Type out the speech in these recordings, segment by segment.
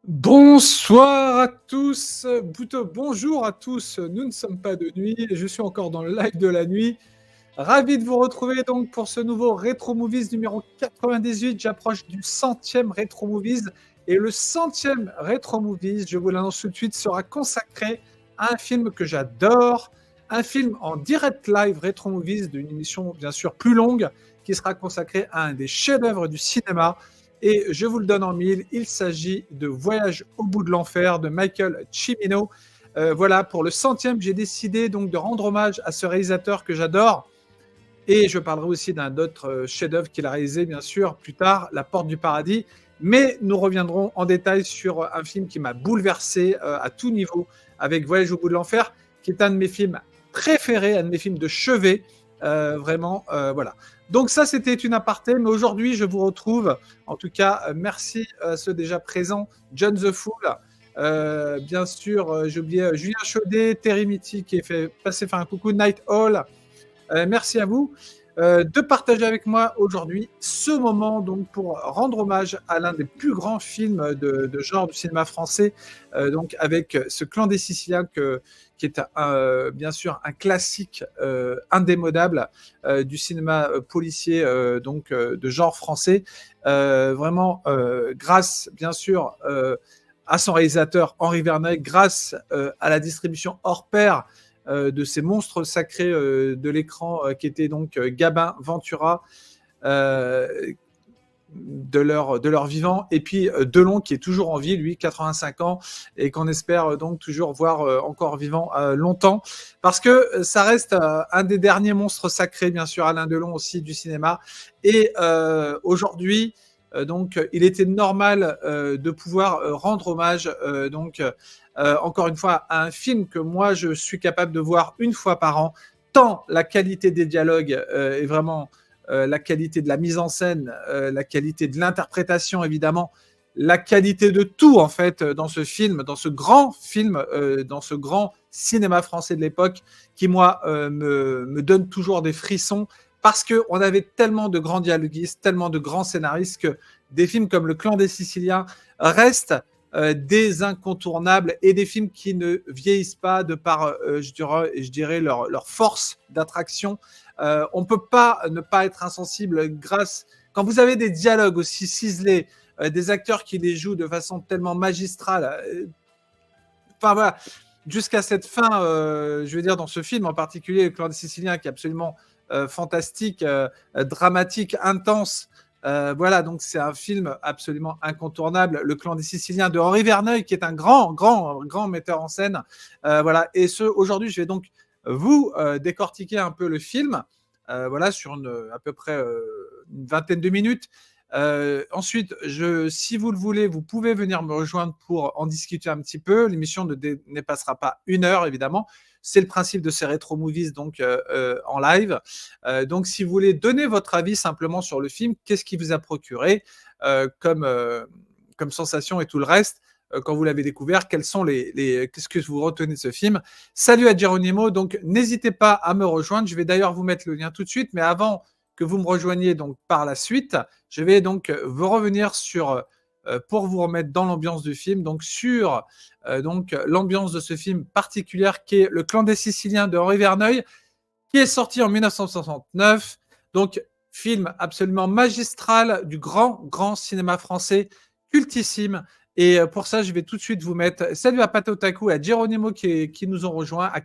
Bonsoir à tous, plutôt bonjour à tous, nous ne sommes pas de nuit, je suis encore dans le live de la nuit. Ravi de vous retrouver donc pour ce nouveau Retro Movies numéro 98, j'approche du 100e Retro Movies et le 100e Retro Movies, je vous l'annonce tout de suite, sera consacré à un film que j'adore, un film en direct live Retro Movies d'une émission bien sûr plus longue qui sera consacrée à un des chefs-d'œuvre du cinéma. Et je vous le donne en mille, il s'agit de Voyage au bout de l'enfer de Michael Cimino. Voilà, pour le 100e, j'ai décidé donc de rendre hommage à ce réalisateur que j'adore. Et je parlerai aussi d'un autre chef-d'œuvre qu'il a réalisé, bien sûr, plus tard, La Porte du Paradis. Mais nous reviendrons en détail sur un film qui m'a bouleversé à tout niveau, avec Voyage au bout de l'enfer, qui est un de mes films préférés, un de mes films de chevet. Vraiment, voilà. Donc ça, c'était une aparté, mais aujourd'hui, je vous retrouve. En tout cas, merci à ceux déjà présents. John the Fool, bien sûr, j'ai oublié Julien Chaudet, Terry Mitty qui est fait passer faire un coucou, Night Hall. Merci à vous de partager avec moi aujourd'hui ce moment donc pour rendre hommage à l'un des plus grands films de genre du cinéma français, donc avec ce Clan des Siciliens qui est bien sûr un classique indémodable du cinéma policier donc de genre français. Vraiment grâce bien sûr à son réalisateur Henri Verneuil, grâce à la distribution hors pair de ces monstres sacrés de l'écran qui étaient donc Gabin, Ventura, de leur vivant, et puis Delon qui est toujours en vie, lui, 85 ans, et qu'on espère donc toujours voir encore vivant longtemps, parce que ça reste un des derniers monstres sacrés, bien sûr, Alain Delon aussi du cinéma, et aujourd'hui, donc il était normal de pouvoir rendre hommage donc encore une fois, à un film que moi je suis capable de voir une fois par an, tant la qualité des dialogues est vraiment la qualité de la mise en scène, la qualité de l'interprétation évidemment, la qualité de tout en fait dans ce film, dans ce grand film, dans ce grand cinéma français de l'époque, qui moi me donne toujours des frissons, parce qu'on avait tellement de grands dialoguistes, tellement de grands scénaristes, que des films comme Le Clan des Siciliens restent des incontournables, et des films qui ne vieillissent pas de par, je dirais leur force d'attraction. On ne peut pas ne pas être insensible quand vous avez des dialogues aussi ciselés, des acteurs qui les jouent de façon tellement magistrale. Enfin voilà, jusqu'à cette fin, je veux dire, dans ce film en particulier, Le Clan des Siciliens, qui est absolument fantastique, dramatique, intense. Voilà, donc c'est un film absolument incontournable, Le Clan des Siciliens de Henri Verneuil, qui est un grand metteur en scène. Voilà, et aujourd'hui, je vais donc vous décortiquer un peu le film, voilà, sur à peu près une vingtaine de minutes. Ensuite, si vous le voulez, vous pouvez venir me rejoindre pour en discuter un petit peu. L'émission ne dépassera pas 1 heure, évidemment. C'est le principe de ces rétro movies donc en live. Donc, si vous voulez donner votre avis simplement sur le film, qu'est-ce qui vous a procuré comme sensation et tout le reste quand vous l'avez découvert, qu'est-ce que vous retenez de ce film? Salut à Geronimo. Donc, n'hésitez pas à me rejoindre. Je vais d'ailleurs vous mettre le lien tout de suite, mais avant que vous me rejoigniez donc par la suite, je vais donc vous revenir sur pour vous remettre dans l'ambiance du film, donc sur donc l'ambiance de ce film particulière qui est Le Clan des Siciliens de Henri Verneuil, qui est sorti en 1969. Donc film absolument magistral du grand cinéma français, cultissime. Et pour ça, je vais tout de suite vous mettre salut à Patotaku, à Geronimo qui nous ont rejoints, à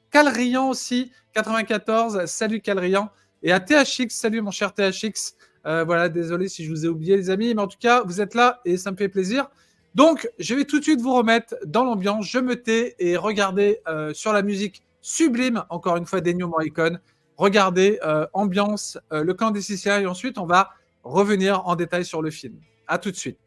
Calrian aussi, 94, salut Calrian, et à THX, salut mon cher THX. Voilà, désolé si je vous ai oublié les amis, mais en tout cas, vous êtes là et ça me fait plaisir. Donc, je vais tout de suite vous remettre dans l'ambiance, je me tais et regardez sur la musique sublime, encore une fois d'Ennio Morricone. Regardez, ambiance, Le Clan des Siciliens, et ensuite on va revenir en détail sur le film. À tout de suite.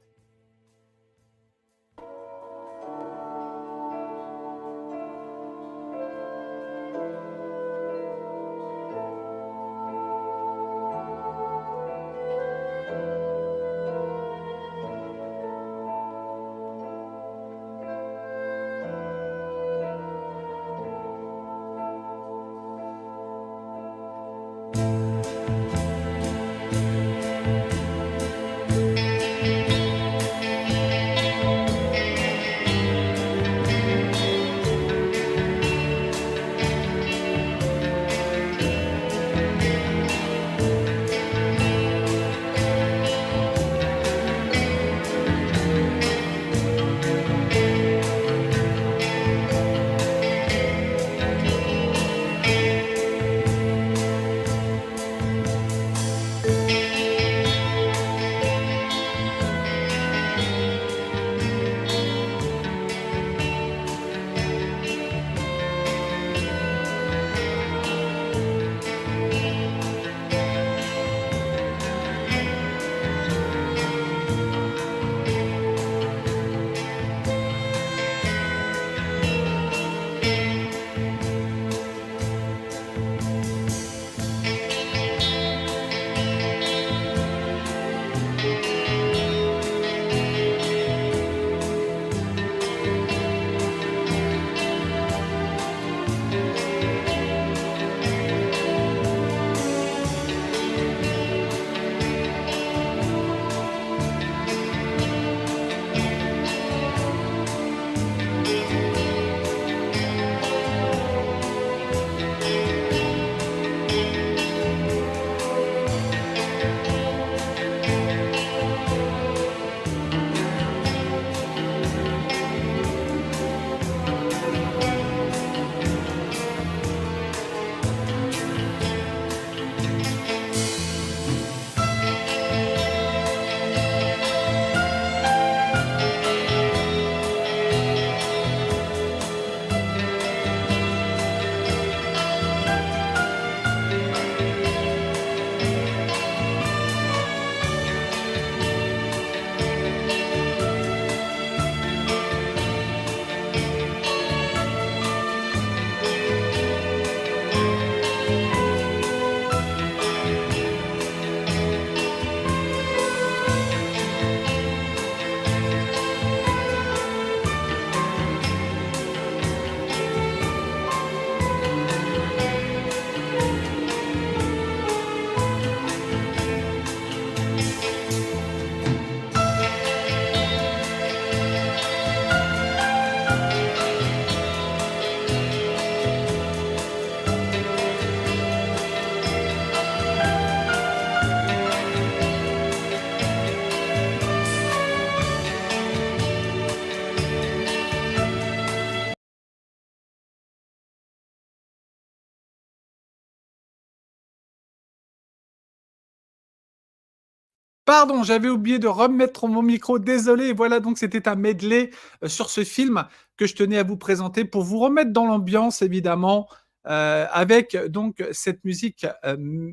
Pardon, j'avais oublié de remettre mon micro, désolé. Voilà, donc c'était un medley, sur ce film que je tenais à vous présenter pour vous remettre dans l'ambiance évidemment, avec donc cette musique,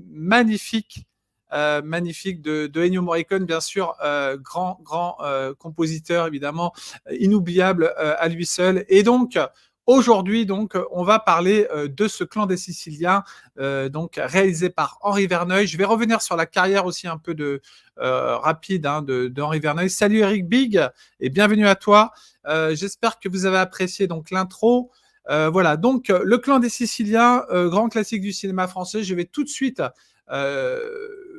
magnifique de Ennio Morricone bien sûr, grand, compositeur évidemment, inoubliable, à lui seul et donc aujourd'hui donc, on va parler, de ce Clan des Siciliens, donc réalisé par Henri Verneuil. Je vais revenir sur la carrière aussi un peu rapide hein, de Henri Verneuil. Salut Eric Big et bienvenue à toi. J'espère que vous avez apprécié donc l'intro. Voilà, donc le Clan des Siciliens, grand classique du cinéma français. Je vais tout de suite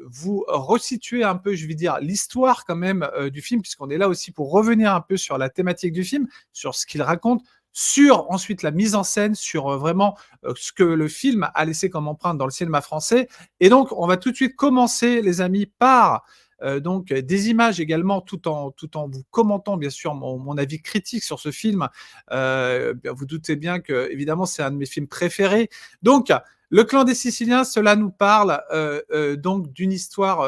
vous resituer un peu, je vais dire, l'histoire quand même du film, puisqu'on est là aussi pour revenir un peu sur la thématique du film, sur ce qu'il raconte, sur ensuite la mise en scène, sur vraiment ce que le film a laissé comme empreinte dans le cinéma français. Et donc, on va tout de suite commencer, les amis, par donc des images également, tout en vous commentant bien sûr mon avis critique sur ce film. Vous doutez bien que évidemment c'est un de mes films préférés. Donc le Clan des Siciliens, cela nous parle donc d'une histoire.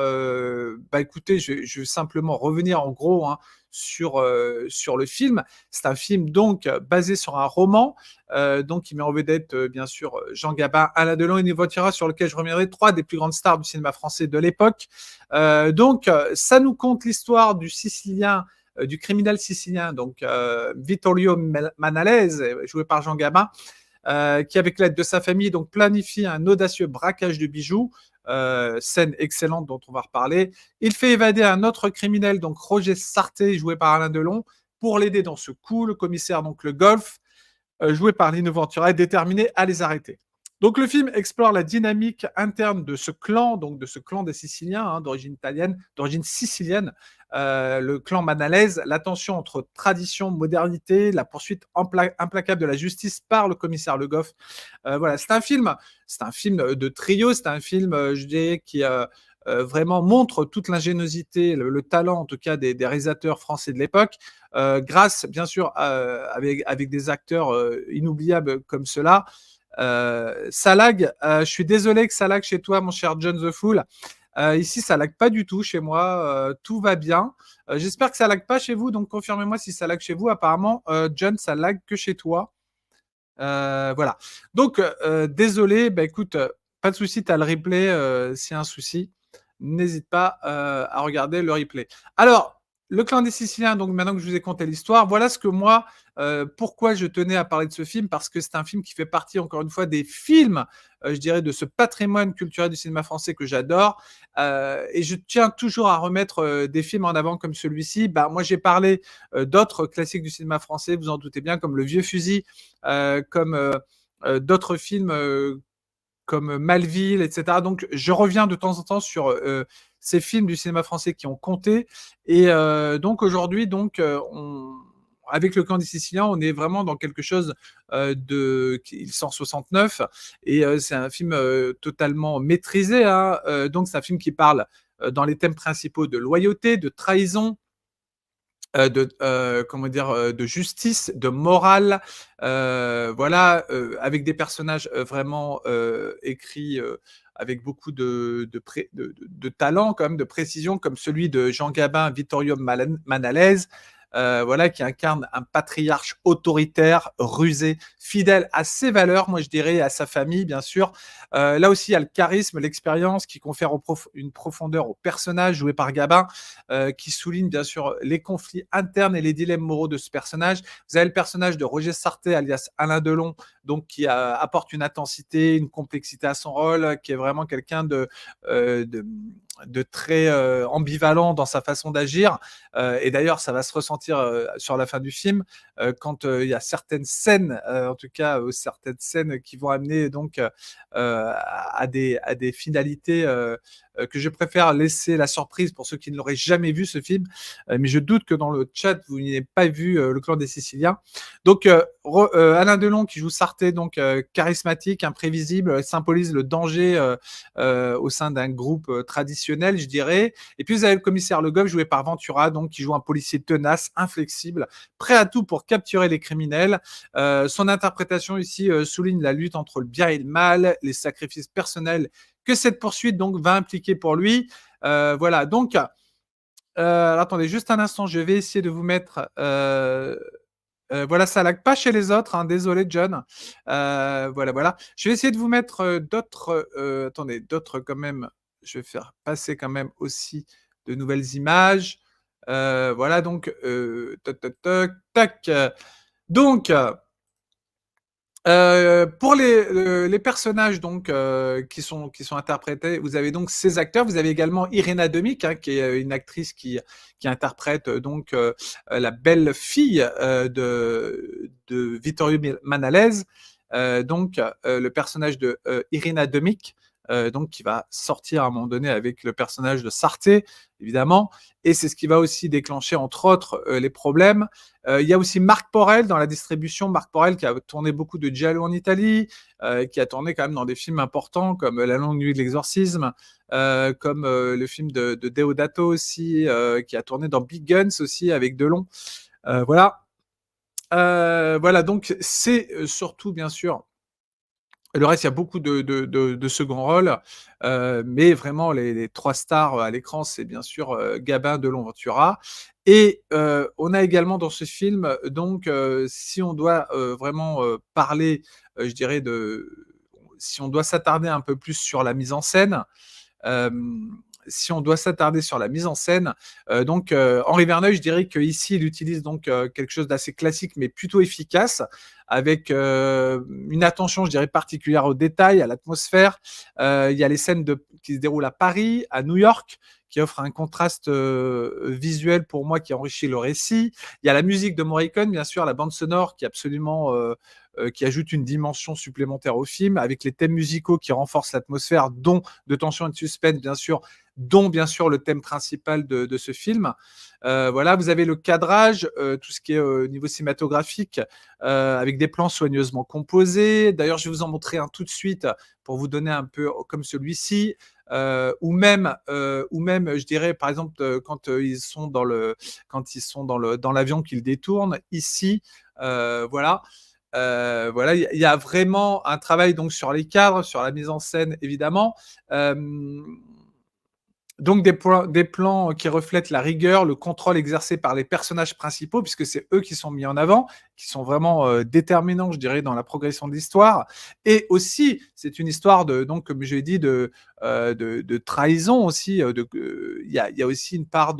Bah écoutez, je vais simplement revenir en gros hein, sur le film. C'est un film donc basé sur un roman, donc qui met en vedette bien sûr Jean Gabin, Alain Delon et Yves Voitura, sur lequel je reviendrai, trois des plus grandes stars du cinéma français de l'époque. Donc ça nous conte l'histoire du Sicilien, du criminel sicilien, donc Vittorio Manalese, joué par Jean Gabin, qui, avec l'aide de sa famille, donc planifie un audacieux braquage de bijoux. Scène excellente dont on va reparler. Il fait évader un autre criminel, donc Roger Sarté, joué par Alain Delon. Pour l'aider dans ce coup, le commissaire, donc le Golf, joué par Lino Ventura, est déterminé à les arrêter. Donc le film explore la dynamique interne de ce clan, donc de ce clan des Siciliens, hein, d'origine italienne, d'origine sicilienne, le clan Manalese, la tension entre tradition, modernité, la poursuite implacable de la justice par le commissaire Le Goff. Voilà, c'est un film de trio, c'est un film, je dirais, qui vraiment montre toute l'ingéniosité, le talent en tout cas des réalisateurs français de l'époque, grâce bien sûr avec des acteurs inoubliables comme cela. Ça lag, je suis désolé que ça lag chez toi, mon cher John the Fool. Ici, ça lag pas du tout chez moi, tout va bien. J'espère que ça lag pas chez vous, donc confirmez-moi si ça lag chez vous. Apparemment, John, ça lag que chez toi. Voilà. Donc, désolé, bah écoute, pas de souci, tu as le replay s'il y a un souci. N'hésite pas à regarder le replay. Alors, le Clan des Siciliens, donc maintenant que je vous ai conté l'histoire, voilà ce que moi, pourquoi je tenais à parler de ce film, parce que c'est un film qui fait partie, encore une fois, des films, je dirais, de ce patrimoine culturel du cinéma français que j'adore. Et je tiens toujours à remettre des films en avant comme celui-ci. Bah, moi, j'ai parlé d'autres classiques du cinéma français, vous en doutez bien, comme Le Vieux Fusil, comme d'autres films comme Malville, etc. Donc, je reviens de temps en temps sur ces films du cinéma français qui ont compté. Et donc, aujourd'hui, donc, avec le Clan des Siciliens, on est vraiment dans quelque chose de 169. Et c'est un film totalement maîtrisé. Hein. Donc, c'est un film qui parle dans les thèmes principaux de loyauté, de trahison, comment dire, de justice, de morale, voilà, avec des personnages vraiment écrits avec beaucoup de talent, quand même, de précision, comme celui de Jean Gabin, Vittorio Manalese. Voilà, qui incarne un patriarche autoritaire, rusé, fidèle à ses valeurs, moi je dirais, à sa famille, bien sûr. Là aussi, il y a le charisme, l'expérience qui confère une profondeur au personnage joué par Gabin, qui souligne bien sûr les conflits internes et les dilemmes moraux de ce personnage. Vous avez le personnage de Roger Sarté, alias Alain Delon, donc qui apporte une intensité, une complexité à son rôle, qui est vraiment quelqu'un de très ambivalent dans sa façon d'agir. Et d'ailleurs, ça va se ressentir sur la fin du film, quand il y a certaines scènes, en tout cas, certaines scènes qui vont amener donc à des finalités que je préfère laisser la surprise pour ceux qui ne l'auraient jamais vu ce film. Mais je doute que dans le chat, vous n'ayez pas vu Le Clan des Siciliens. Donc, Alain Delon qui joue Sarté, donc charismatique, imprévisible, symbolise le danger au sein d'un groupe traditionnel, je dirais. Et puis, vous avez le commissaire Le Goff, joué par Ventura, donc, qui joue un policier tenace, inflexible, prêt à tout pour capturer les criminels. Son interprétation ici souligne la lutte entre le bien et le mal, les sacrifices personnels que cette poursuite donc va impliquer pour lui. Voilà, donc alors attendez juste un instant, je vais essayer de vous mettre, voilà, ça lag pas chez les autres, hein, désolé John. Voilà, voilà. Je vais essayer de vous mettre, d'autres, attendez, d'autres quand même, je vais faire passer quand même aussi de nouvelles images. Voilà donc, toc, toc, toc, tac. Donc, pour les personnages donc, qui sont interprétés, vous avez donc ces acteurs. Vous avez également Irina Demic, hein, qui est, une actrice qui interprète, donc, la belle-fille, de Vittorio Manalese. Donc, le personnage de, Irina Demic, donc qui va sortir à un moment donné avec le personnage de Sarté, évidemment, et c'est ce qui va aussi déclencher entre autres, les problèmes. Il y a aussi Marc Porel dans la distribution. Marc Porel qui a tourné beaucoup de giallo en Italie, qui a tourné quand même dans des films importants comme La Longue Nuit de l'Exorcisme, comme le film de Deodato aussi, qui a tourné dans Big Guns aussi avec Delon. Voilà. Voilà, donc c'est surtout bien sûr le reste, il y a beaucoup de second rôles, mais vraiment les 3 stars, à l'écran, c'est bien sûr, Gabin, Delon, Ventura, et on a également dans ce film, donc si on doit, vraiment, parler, je dirais si on doit s'attarder un peu plus sur la mise en scène, si on doit s'attarder sur la mise en scène, donc Henri Verneuil, je dirais qu'ici, il utilise donc quelque chose d'assez classique, mais plutôt efficace, avec une attention, je dirais, particulière aux détails, à l'atmosphère. Il y a les scènes qui se déroulent à Paris, à New York, qui offrent un contraste visuel pour moi qui enrichit le récit. Il y a la musique de Morricone, bien sûr, la bande sonore qui est absolument qui ajoute une dimension supplémentaire au film, avec les thèmes musicaux qui renforcent l'atmosphère, dont de tension et de suspense, bien sûr, dont bien sûr le thème principal de ce film. Voilà, vous avez le cadrage, tout ce qui est niveau cinématographique, avec des plans soigneusement composés. D'ailleurs, je vais vous en montrer un tout de suite pour vous donner un peu comme celui-ci, ou même, je dirais, par exemple, quand ils sont dans l'avion qu'ils détournent. Ici, voilà. Voilà, il y a vraiment un travail donc sur les cadres, sur la mise en scène évidemment. Hem, donc des plans qui reflètent la rigueur, le contrôle exercé par les personnages principaux, puisque c'est eux qui sont mis en avant, qui sont vraiment, déterminants, je dirais, dans la progression de l'histoire. Et aussi, c'est une histoire donc comme je l'ai dit, de trahison aussi, il y a aussi une part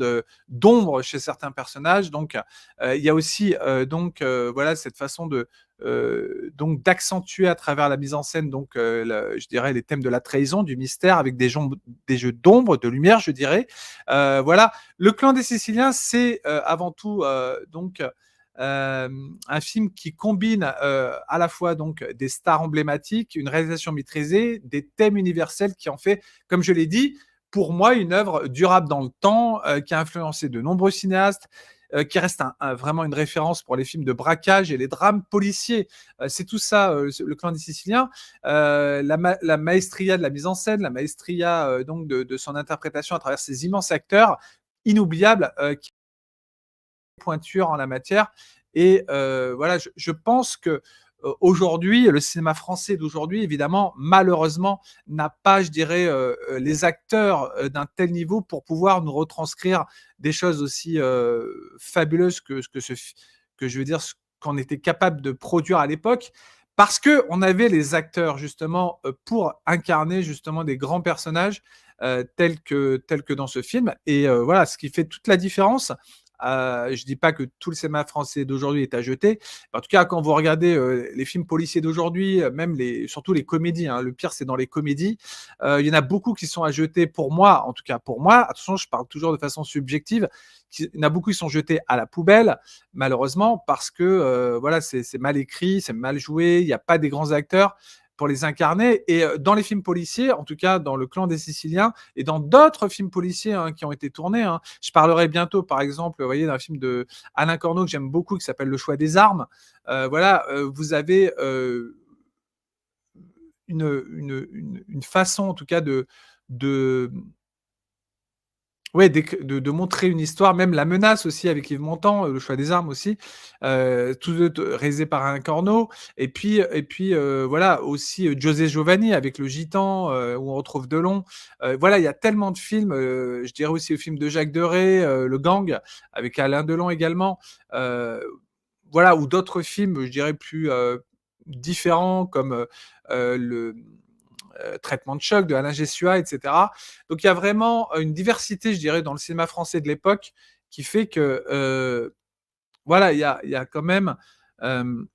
d'ombre chez certains personnages. Donc, il y a aussi, donc, voilà, cette façon donc d'accentuer à travers la mise en scène, donc, je dirais les thèmes de la trahison, du mystère, avec des jeux d'ombre, de lumière, je dirais. Voilà. Le Clan des Siciliens, c'est avant tout donc un film qui combine à la fois donc des stars emblématiques, une réalisation maîtrisée, des thèmes universels qui en fait, comme je l'ai dit, pour moi, une œuvre durable dans le temps, qui a influencé de nombreux cinéastes, qui reste vraiment une référence pour les films de braquage et les drames policiers. C'est tout ça, le Clan des Siciliens. La maestria de la mise en scène, la maestria donc de son interprétation à travers ces immenses acteurs inoubliables, qui pointure en la matière. Et voilà, je pense que aujourd'hui, le cinéma français d'aujourd'hui, évidemment, malheureusement, n'a pas, je dirais, les acteurs d'un tel niveau pour pouvoir nous retranscrire des choses aussi fabuleuses que je veux dire, ce qu'on était capable de produire à l'époque. Parce que on avait les acteurs justement pour incarner justement des grands personnages tels que dans ce film. Et voilà, ce qui fait toute la différence. Je dis pas que tout le cinéma français d'aujourd'hui est à jeter. En tout cas, quand vous regardez les films policiers d'aujourd'hui, même surtout les comédies, hein, le pire c'est dans les comédies, il y en a beaucoup qui sont à jeter pour moi, en tout cas pour moi. Attention, je parle toujours de façon subjective. Il y en a beaucoup qui sont jetés à la poubelle, malheureusement, parce que voilà, c'est mal écrit, c'est mal joué, il n'y a pas des grands acteurs pour les incarner. Et dans les films policiers, en tout cas dans Le Clan des Siciliens et dans d'autres films policiers hein, qui ont été tournés, hein. Je parlerai bientôt, par exemple, vous voyez, d'un film de Alain Corneau que j'aime beaucoup qui s'appelle Le Choix des armes. Voilà, vous avez une façon, en tout cas, de Ouais, de montrer une histoire, même La Menace aussi avec Yves Montand, Le Choix des armes aussi, tous 2 réalisés par Alain Corneau et puis, voilà aussi, José Giovanni avec Le Gitan, où on retrouve Delon. Voilà, il y a tellement de films, je dirais aussi le film de Jacques Deray, Le Gang avec Alain Delon également, heu, voilà ou d'autres films, je dirais plus, différents comme, le Traitement de choc de Alain Gessua, et cetera. Donc il y a vraiment une diversité, je dirais, dans le cinéma français de l'époque qui fait que, voilà, il y a quand même, hem,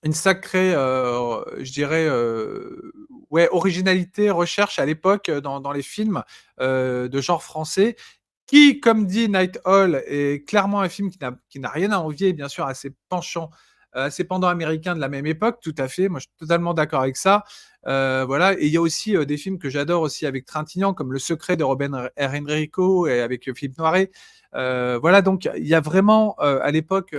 une sacrée, je dirais, ouais, originalité, recherche à l'époque, dans les films, de genre français qui, comme dit Night Owl, est clairement un film qui n'a rien à envier, bien sûr, à ses pendants américains de la même époque, tout à fait. Moi, je suis totalement d'accord avec ça. Voilà et il y a aussi, des films que j'adore aussi avec Trintignant, comme Le Secret de Robert R. Enrico et avec, Philippe Noiret. Voilà, donc il y a vraiment, à l'époque,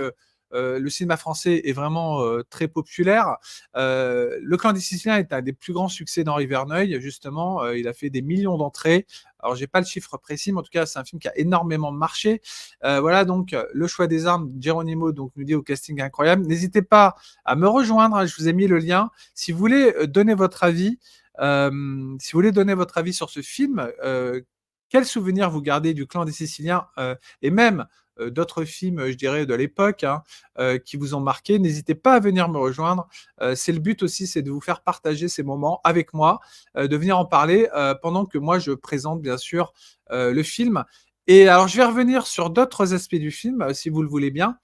le cinéma français est vraiment, très populaire. Le Clan des Siciliens est un des plus grands succès d'Henri Verneuil, justement, il a fait des millions d'entrées. Alors j'ai pas le chiffre précis, mais en tout cas, c'est un film qui a énormément marché. Voilà donc, Le Choix des armes, Geronimo donc nous dit au casting incroyable. N'hésitez pas à me rejoindre, hein, je vous ai mis le lien. Si vous voulez, donner votre avis, si vous voulez donner votre avis sur ce film, quel souvenir vous gardez du Clan des Siciliens, et même, d'autres films, je dirais de l'époque, hein, qui vous ont marqué? N'hésitez pas à venir me rejoindre. C'est le but aussi, c'est de vous faire partager ces moments avec moi, de venir en parler, pendant que moi je présente bien sûr, le film et alors je vais revenir sur d'autres aspects du film, si vous le voulez bien,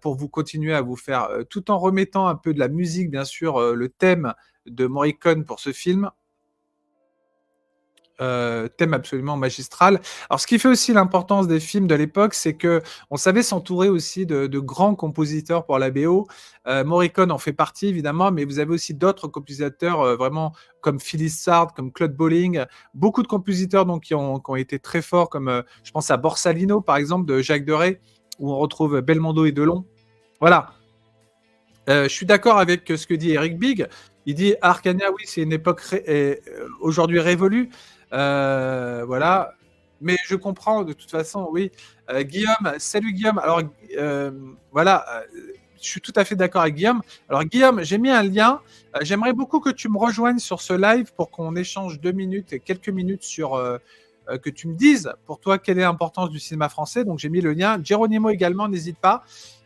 pour vous continuer à vous faire, tout en remettant un peu de la musique bien sûr, le thème de Morricone pour ce film, thème absolument magistral. Alors ce qui fait aussi l'importance des films de l'époque, c'est qu'on savait s'entourer aussi de grands compositeurs pour la BO. Morricone en fait partie évidemment, mais vous avez aussi d'autres compositeurs, vraiment comme Phyllis Sard, comme Claude Bolling, beaucoup de compositeurs donc qui ont été très forts comme, je pense à Borsalino par exemple de Jacques Deray, où on retrouve Belmondo et Delon. Voilà, je suis d'accord avec, ce que dit Eric Big. Il dit: «Arcania, oui, c'est une époque aujourd'hui révolue». Voilà, mais je comprends de toute façon, oui. Guillaume, salut Guillaume. Alors, voilà, je suis tout à fait d'accord avec Guillaume. Alors Guillaume, j'ai mis un lien. J'aimerais beaucoup que tu me rejoignes sur ce live pour qu'on échange 2 minutes et quelques minutes sur, que tu me dises pour toi quelle est l'importance du cinéma français. Donc j'ai mis le lien. Geronimo également, n'hésite pas.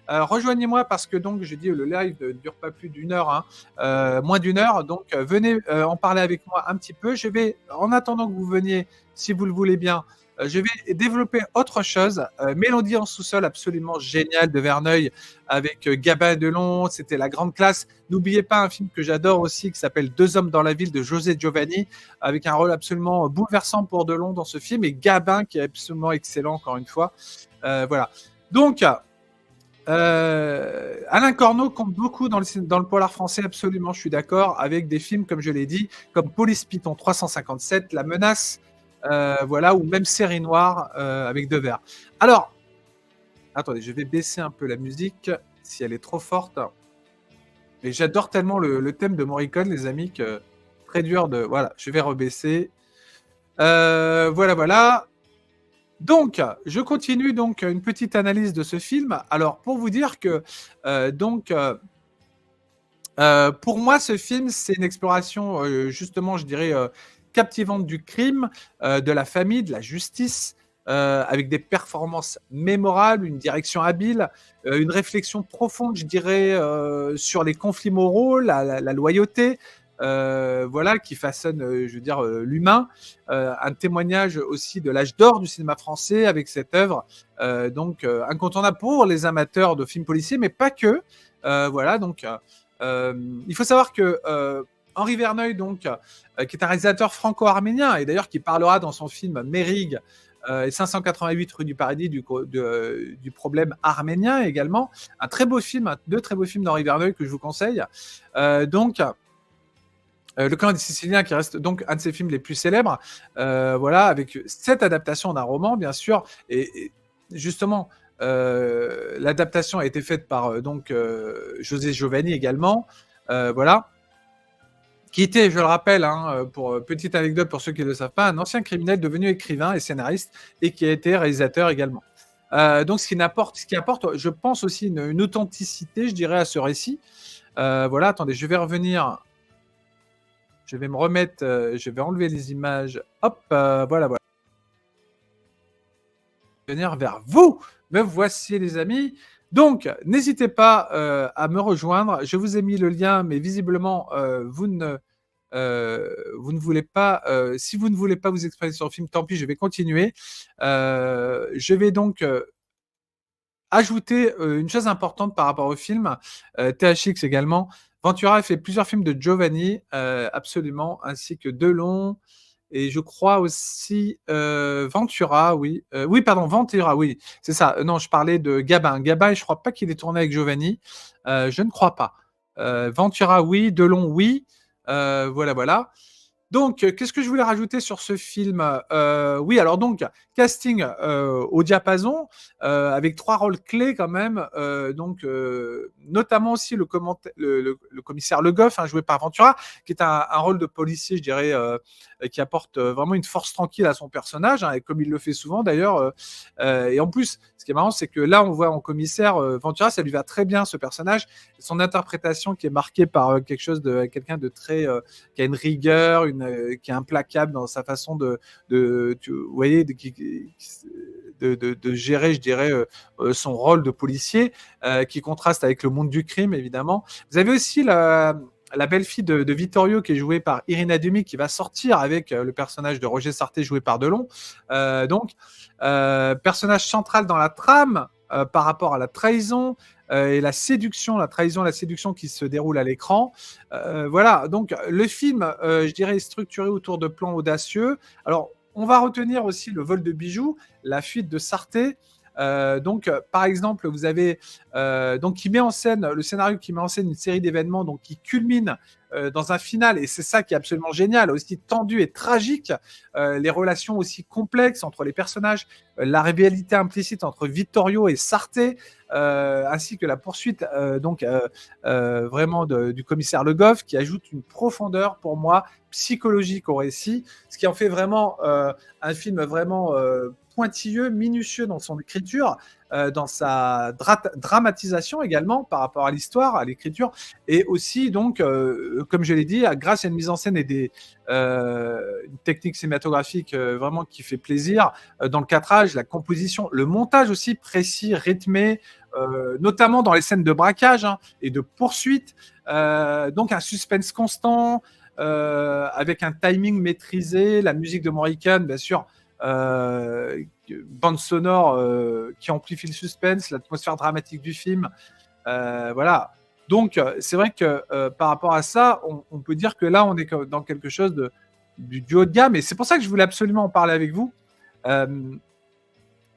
Rejoignez-moi parce que donc j'ai dit le live ne dure pas plus d'une heure, hein, moins d'une heure. Donc venez en parler avec moi un petit peu. Je vais, en attendant que vous veniez, si vous le voulez bien, je vais développer autre chose. Mélodie en sous-sol, absolument génial de Verneuil avec Gabin et Delon. C'était la grande classe. N'oubliez pas un film que j'adore aussi qui s'appelle Deux hommes dans la ville de José Giovanni avec un rôle absolument bouleversant pour Delon dans ce film et Gabin qui est absolument excellent encore une fois. Voilà. Donc, Alain Corneau compte beaucoup dans le polar français, absolument, je suis d'accord, avec des films, comme je l'ai dit, comme Police Python 357, La Menace, voilà, ou même Série Noire avec Devers. Alors, attendez, je vais baisser un peu la musique si elle est trop forte. Et j'adore tellement le thème de Morricone, les amis, que très dur de. Voilà, je vais rebaisser. Voilà, voilà. Donc, je continue donc une petite analyse de ce film. Alors, pour vous dire que donc, pour moi, ce film, c'est une exploration justement, je dirais, captivante du crime, de la famille, de la justice, avec des performances mémorables, une direction habile, une réflexion profonde, je dirais, sur les conflits moraux, la loyauté, voilà, qui façonne, je veux dire, l'humain. Un témoignage aussi de l'âge d'or du cinéma français avec cette œuvre, donc incontournable pour les amateurs de films policiers, mais pas que. Voilà, donc il faut savoir que Henri Verneuil, donc, qui est un réalisateur franco-arménien, et d'ailleurs qui parlera dans son film Mérig et 588 rue du Paradis du problème arménien également. Un très beau film, deux très beaux films d'Henri Verneuil que je vous conseille. Donc, Le Clan des Siciliens, qui reste donc un de ses films les plus célèbres, voilà, avec cette adaptation d'un roman, bien sûr, et justement, l'adaptation a été faite par donc José Giovanni également, voilà. qui était, je le rappelle, hein, pour petite anecdote pour ceux qui ne le savent pas, un ancien criminel devenu écrivain et scénariste et qui a été réalisateur également. Donc, ce qui apporte, je pense aussi une authenticité, je dirais, à ce récit. Voilà, attendez, je vais revenir. Je vais me remettre, je vais enlever les images. Hop, voilà. Venir vers vous. Me voici, les amis. Donc, n'hésitez pas à me rejoindre. Je vous ai mis le lien, mais visiblement, vous ne voulez pas. Si vous ne voulez pas vous exprimer sur le film, tant pis, je vais continuer. Je vais donc ajouter une chose importante par rapport au film. THX également. Ventura a fait plusieurs films de Giovanni, absolument, ainsi que Delon. Et je crois aussi Ventura, oui. Oui, pardon, Ventura, oui. C'est ça. Non, je parlais de Gabin. Gabin, je ne crois pas qu'il ait tourné avec Giovanni. Je ne crois pas. Ventura, oui. Delon, oui. Voilà. Donc, qu'est-ce que je voulais rajouter sur ce film? Oui, alors donc, casting au diapason, avec 3 rôles clés quand même. Donc, notamment aussi le commissaire Le Goff, joué par Ventura, qui est un rôle de policier, je dirais, qui apporte vraiment une force tranquille à son personnage, et comme il le fait souvent d'ailleurs. Et en plus, ce qui est marrant, c'est que là, on voit en commissaire Ventura, ça lui va très bien, ce personnage. Son interprétation qui est marquée par quelqu'un de très... qui a une rigueur, qui est implacable dans sa façon de gérer, je dirais, son rôle de policier, qui contraste avec le monde du crime, évidemment. Vous avez aussi la belle-fille de Vittorio, qui est jouée par Irina Dumi, qui va sortir avec le personnage de Roger Sarté, joué par Delon. Donc, personnage central dans la trame par rapport à la trahison, et la trahison, la séduction qui se déroule à l'écran. Voilà, donc le film, je dirais, est structuré autour de plans audacieux. Alors, on va retenir aussi le vol de bijoux, la fuite de Sarté. Donc, par exemple, vous avez donc qui met en scène le scénario, qui met en scène une série d'événements, donc qui culmine dans un final, et c'est ça qui est absolument génial, aussi tendu et tragique, les relations aussi complexes entre les personnages, la rivalité implicite entre Vittorio et Sarté, ainsi que la poursuite vraiment du commissaire Le Goff, qui ajoute une profondeur pour moi psychologique au récit, ce qui en fait vraiment un film vraiment pointilleux, minutieux dans son écriture, dans sa dramatisation également par rapport à l'histoire, à l'écriture, et aussi donc, comme je l'ai dit, grâce à une mise en scène et une technique cinématographique vraiment qui fait plaisir, dans le cadrage, la composition, le montage aussi précis, rythmé, notamment dans les scènes de braquage et de poursuite, donc un suspense constant, avec un timing maîtrisé, la musique de Morricone, bien sûr, bande sonore qui amplifie le suspense, l'atmosphère dramatique du film. Voilà. Donc, c'est vrai que par rapport à ça, on peut dire que là, on est dans quelque chose du haut de gamme. Et c'est pour ça que je voulais absolument en parler avec vous.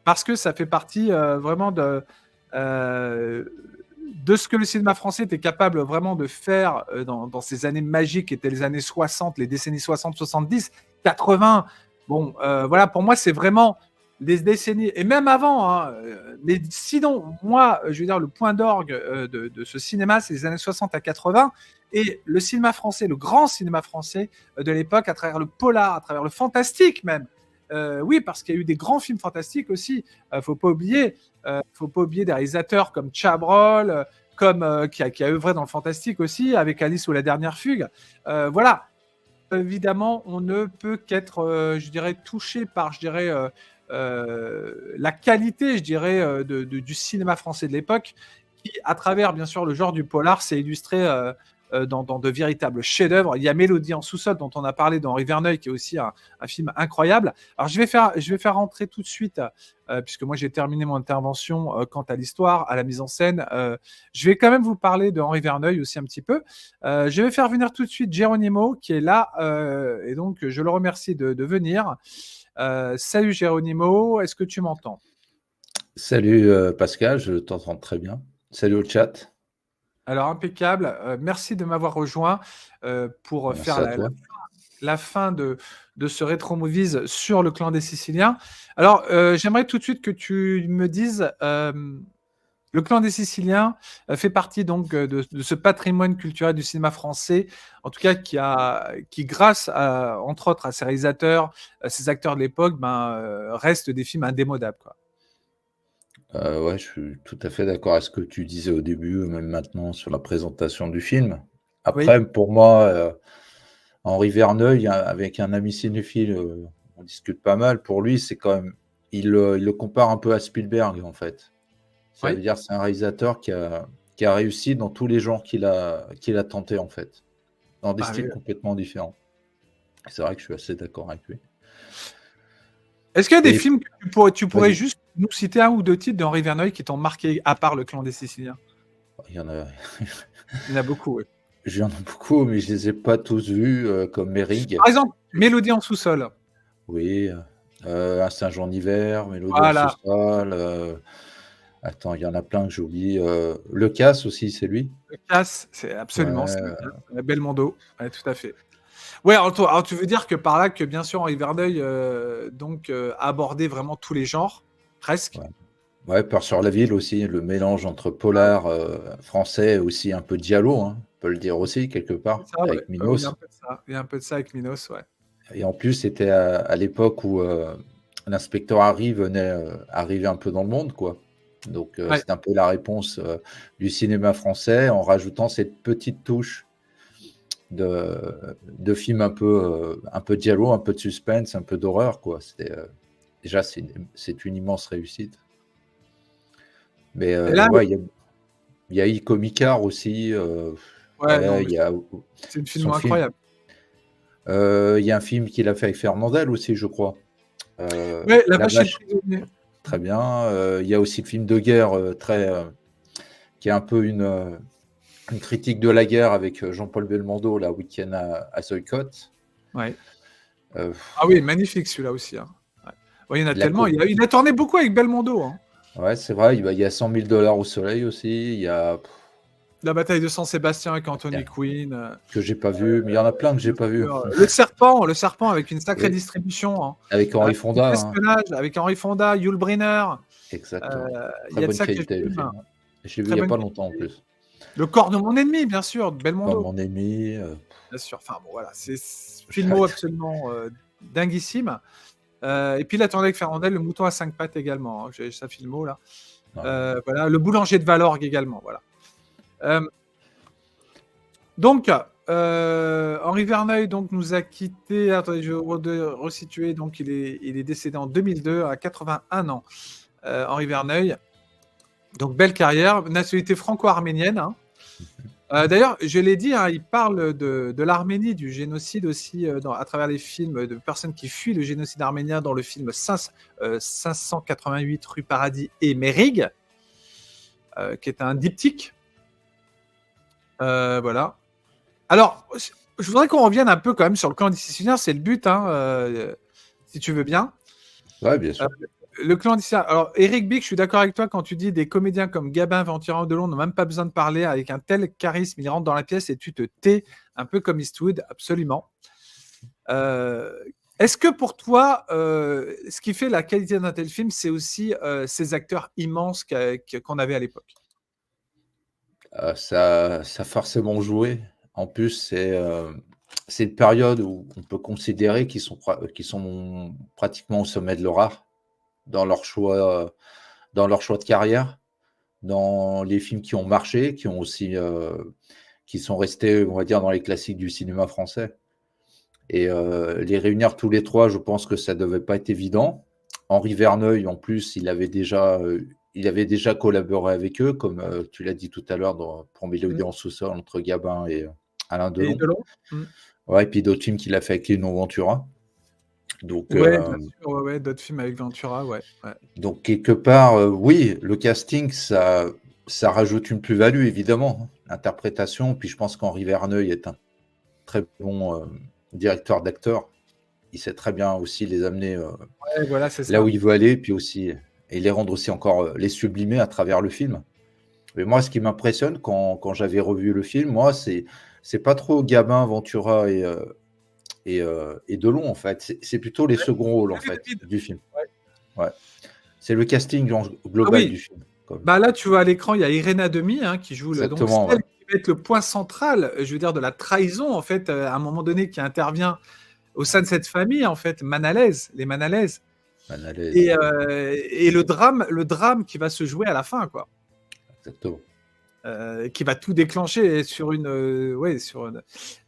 Parce que ça fait partie vraiment de ce que le cinéma français était capable vraiment de faire dans ces années magiques qui étaient les années 60, les décennies 60, 70, 80. Bon, voilà, pour moi, c'est vraiment des décennies, et même avant, mais sinon, moi, je veux dire, le point d'orgue de ce cinéma, c'est les années 60 à 80, et le cinéma français, le grand cinéma français de l'époque, à travers le polar, à travers le fantastique même. Oui, parce qu'il y a eu des grands films fantastiques aussi. Faut pas oublier des réalisateurs comme Chabrol, qui a œuvré dans le fantastique aussi, avec Alice ou la dernière fugue. Voilà. Évidemment, on ne peut qu'être, je dirais, touché par, je dirais, la qualité, je dirais, du cinéma français de l'époque, qui, à travers, bien sûr, le genre du polar, s'est illustré dans de véritables chefs-d'œuvre. Il y a Mélodie en sous-sol, dont on a parlé dans Henri Verneuil, qui est aussi un film incroyable. Alors, je vais faire rentrer tout de suite, puisque moi j'ai terminé mon intervention quant à l'histoire, à la mise en scène. Je vais quand même vous parler de Henri Verneuil aussi un petit peu. Je vais faire venir tout de suite Geronimo, qui est là, et donc je le remercie de venir. Salut Geronimo, est-ce que tu m'entends? Salut Pascal, je t'entends très bien. Salut au chat. Alors, impeccable. Merci de m'avoir rejoint pour Merci faire à toi. la fin de ce Retro Movies sur le clan des Siciliens. Alors, j'aimerais tout de suite que tu me dises Le Clan des Siciliens fait partie donc de ce patrimoine culturel du cinéma français, en tout cas qui grâce entre autres à ses réalisateurs, ses acteurs de l'époque, reste des films indémodables, quoi. Ouais, je suis tout à fait d'accord avec ce que tu disais au début, même maintenant sur la présentation du film. Oui, Après, pour moi, Henri Verneuil, avec un ami cinéphile, on discute pas mal. Pour lui, c'est quand même, il le compare un peu à Spielberg, en fait. Ça oui. veut dire que c'est un réalisateur qui a réussi dans tous les genres qu'il a tenté, en fait, dans des Bah oui. styles complètement différents. C'est vrai que je suis assez d'accord avec lui. Est-ce qu'il y a des Et films que tu pourrais vas-y, juste nous citer un ou deux titres d'Henri Verneuil qui t'ont marqué, à part Le Clan des Siciliens? il y en a, Il y en a beaucoup, oui. j'en ai beaucoup, mais je les ai pas tous vus, comme Mérig. Par exemple, Mélodie en sous-sol. Oui, Un Saint-Jean d'hiver, Mélodie en Voilà. sous-sol, attends, il y en a plein que j'oublie, Le Casse aussi, c'est lui? Le Casse, c'est absolument, c'est le Ouais, Casse. Belmondo, ouais, tout à fait. Ouais, alors tu veux dire que par là que bien sûr Henri Verneuil abordait vraiment tous les genres, presque. ouais. Ouais, Peur sur la ville aussi, le mélange entre Ouais, polar, français et aussi un peu giallo, hein, on peut le dire aussi quelque c'est part, ça, ouais. avec Oui, il y a un Minos. peu de ça. Il y a un peu de ça avec Minos, ouais. Et en plus, c'était à l'époque où, l'inspecteur Harry venait, arriver un peu dans le monde, quoi. Donc, Ouais. c'était un peu la réponse, du cinéma français en rajoutant cette petite touche de films un peu giallo, un peu de suspense, un peu d'horreur, quoi. C'était, déjà, c'est une immense réussite. Mais, Et là, ouais, il y a Iko Micard aussi, ouais, non, ouais, mais il y a c'est une film son film, incroyable. il y a un film qu'il a fait avec Fernandel aussi, je crois. Ouais, La La vache et le vache, prisonnier. très bien. Il y a aussi le film de guerre, qui est un peu une critique de la guerre avec, Jean-Paul Belmondo, là, Week-end à Zuidcote. Ouais. Heu, Ah oui, magnifique celui-là aussi, hein. Ouais. Ouais, il y en a la tellement. co Il a tourné beaucoup avec Belmondo, hein. Ouais, c'est vrai, il y a 100 000 $ au soleil aussi, il y a La bataille de Saint-Sébastien avec il y Anthony a Quinn. que j'ai pas vu, mais il y en a plein que j'ai Bien pas vu. sûr. Le serpent avec une sacrée Oui, distribution, hein. avec Henri Fonda, hein. L'espionnage avec Henri Fonda, Yul Brynner. Exactement. Il Très y a de bonne sacrés qualité le films, film, ouais. J'ai vu il très y a bonne pas longtemps en qualité. plus. Le corps de mon ennemi, bien sûr, de Comme Belmondo, mon ami, bien sûr. Enfin bon, voilà, c'est filmo j'arrête. absolument dinguissime. Et puis il a tourné avec Fernandel, Le mouton à 5 pattes également, hein. J'ai sa filmo là. Ouais. Voilà, Le boulanger de Valorgue également, voilà. Euh, Donc, Henri Verneuil donc, nous a quittés. Attendez, je vais resituer. Donc, il est décédé en 2002 à 81 ans. Henri Verneuil. Donc, belle carrière. Nationalité franco-arménienne, hein. D'ailleurs, je l'ai dit, hein, il parle de l'Arménie, du génocide aussi, à travers les films de personnes qui fuient le génocide arménien dans le film 588 rue Paradis et Mérig, qui est un diptyque. Voilà. Alors, je voudrais qu'on revienne un peu quand même sur le clan des Siciliens, c'est le but, hein, si tu veux bien. Ouais, bien sûr. Le clan des Siciliens. Alors, Eric Bick, je suis d'accord avec toi quand tu dis des comédiens comme Gabin, Ventura ou Delon n'ont même pas besoin de parler avec un tel charisme, ils rentrent dans la pièce et tu te tais, un peu comme Eastwood, absolument. Euh, Est-ce que pour toi, ce qui fait la qualité d'un tel film, c'est aussi ces acteurs immenses qu'on avait à l'époque? Ça a forcément joué. En plus, c'est une période où on peut considérer qu'ils sont pratiquement au sommet de leur art, dans dans leur choix de carrière, dans les films qui ont marché, qui ont aussi, qui sont restés, on va dire, dans les classiques du cinéma français. Et les réunir tous les 3, je pense que ça devait pas être évident. Henri Verneuil, en plus, il avait déjà collaboré avec eux, comme, tu l'as dit tout à l'heure pour Mm. Mélodie en sous-sol entre Gabin et Alain Et Delon. Delon. Mm. Ouais, et puis d'autres films qu'il a fait avec Lino Ventura. Donc, Ouais, bien sûr, ouais, ouais, d'autres films avec Ventura, ouais. Ouais. donc quelque part, oui, le casting, ça rajoute une plus-value, évidemment, hein. L'interprétation, puis je pense qu'Henri Verneuil est un très bon, directeur d'acteurs. Il sait très bien aussi les amener, Ouais, voilà, c'est là où ça. il veut aller, puis aussi et les rendre aussi encore, les sublimer à travers le film. Mais moi, ce qui m'impressionne quand j'avais revu le film, moi, c'est pas trop Gabin, Ventura et Delon, en fait. C'est plutôt les seconds rôles, en David fait, David. du film. Ouais. Ouais. C'est le casting Ah global oui, du film. Bah là, tu vois à l'écran, il y a Irena Demi qui joue donc Exactement, celle qui va être le point central, je veux dire, de la trahison, en fait, à un moment donné, qui intervient au sein de cette famille, en fait, les Manalaises. Manalaise. Et le drame qui va se jouer à la fin, quoi. Exactement. Qui va tout déclencher sur une.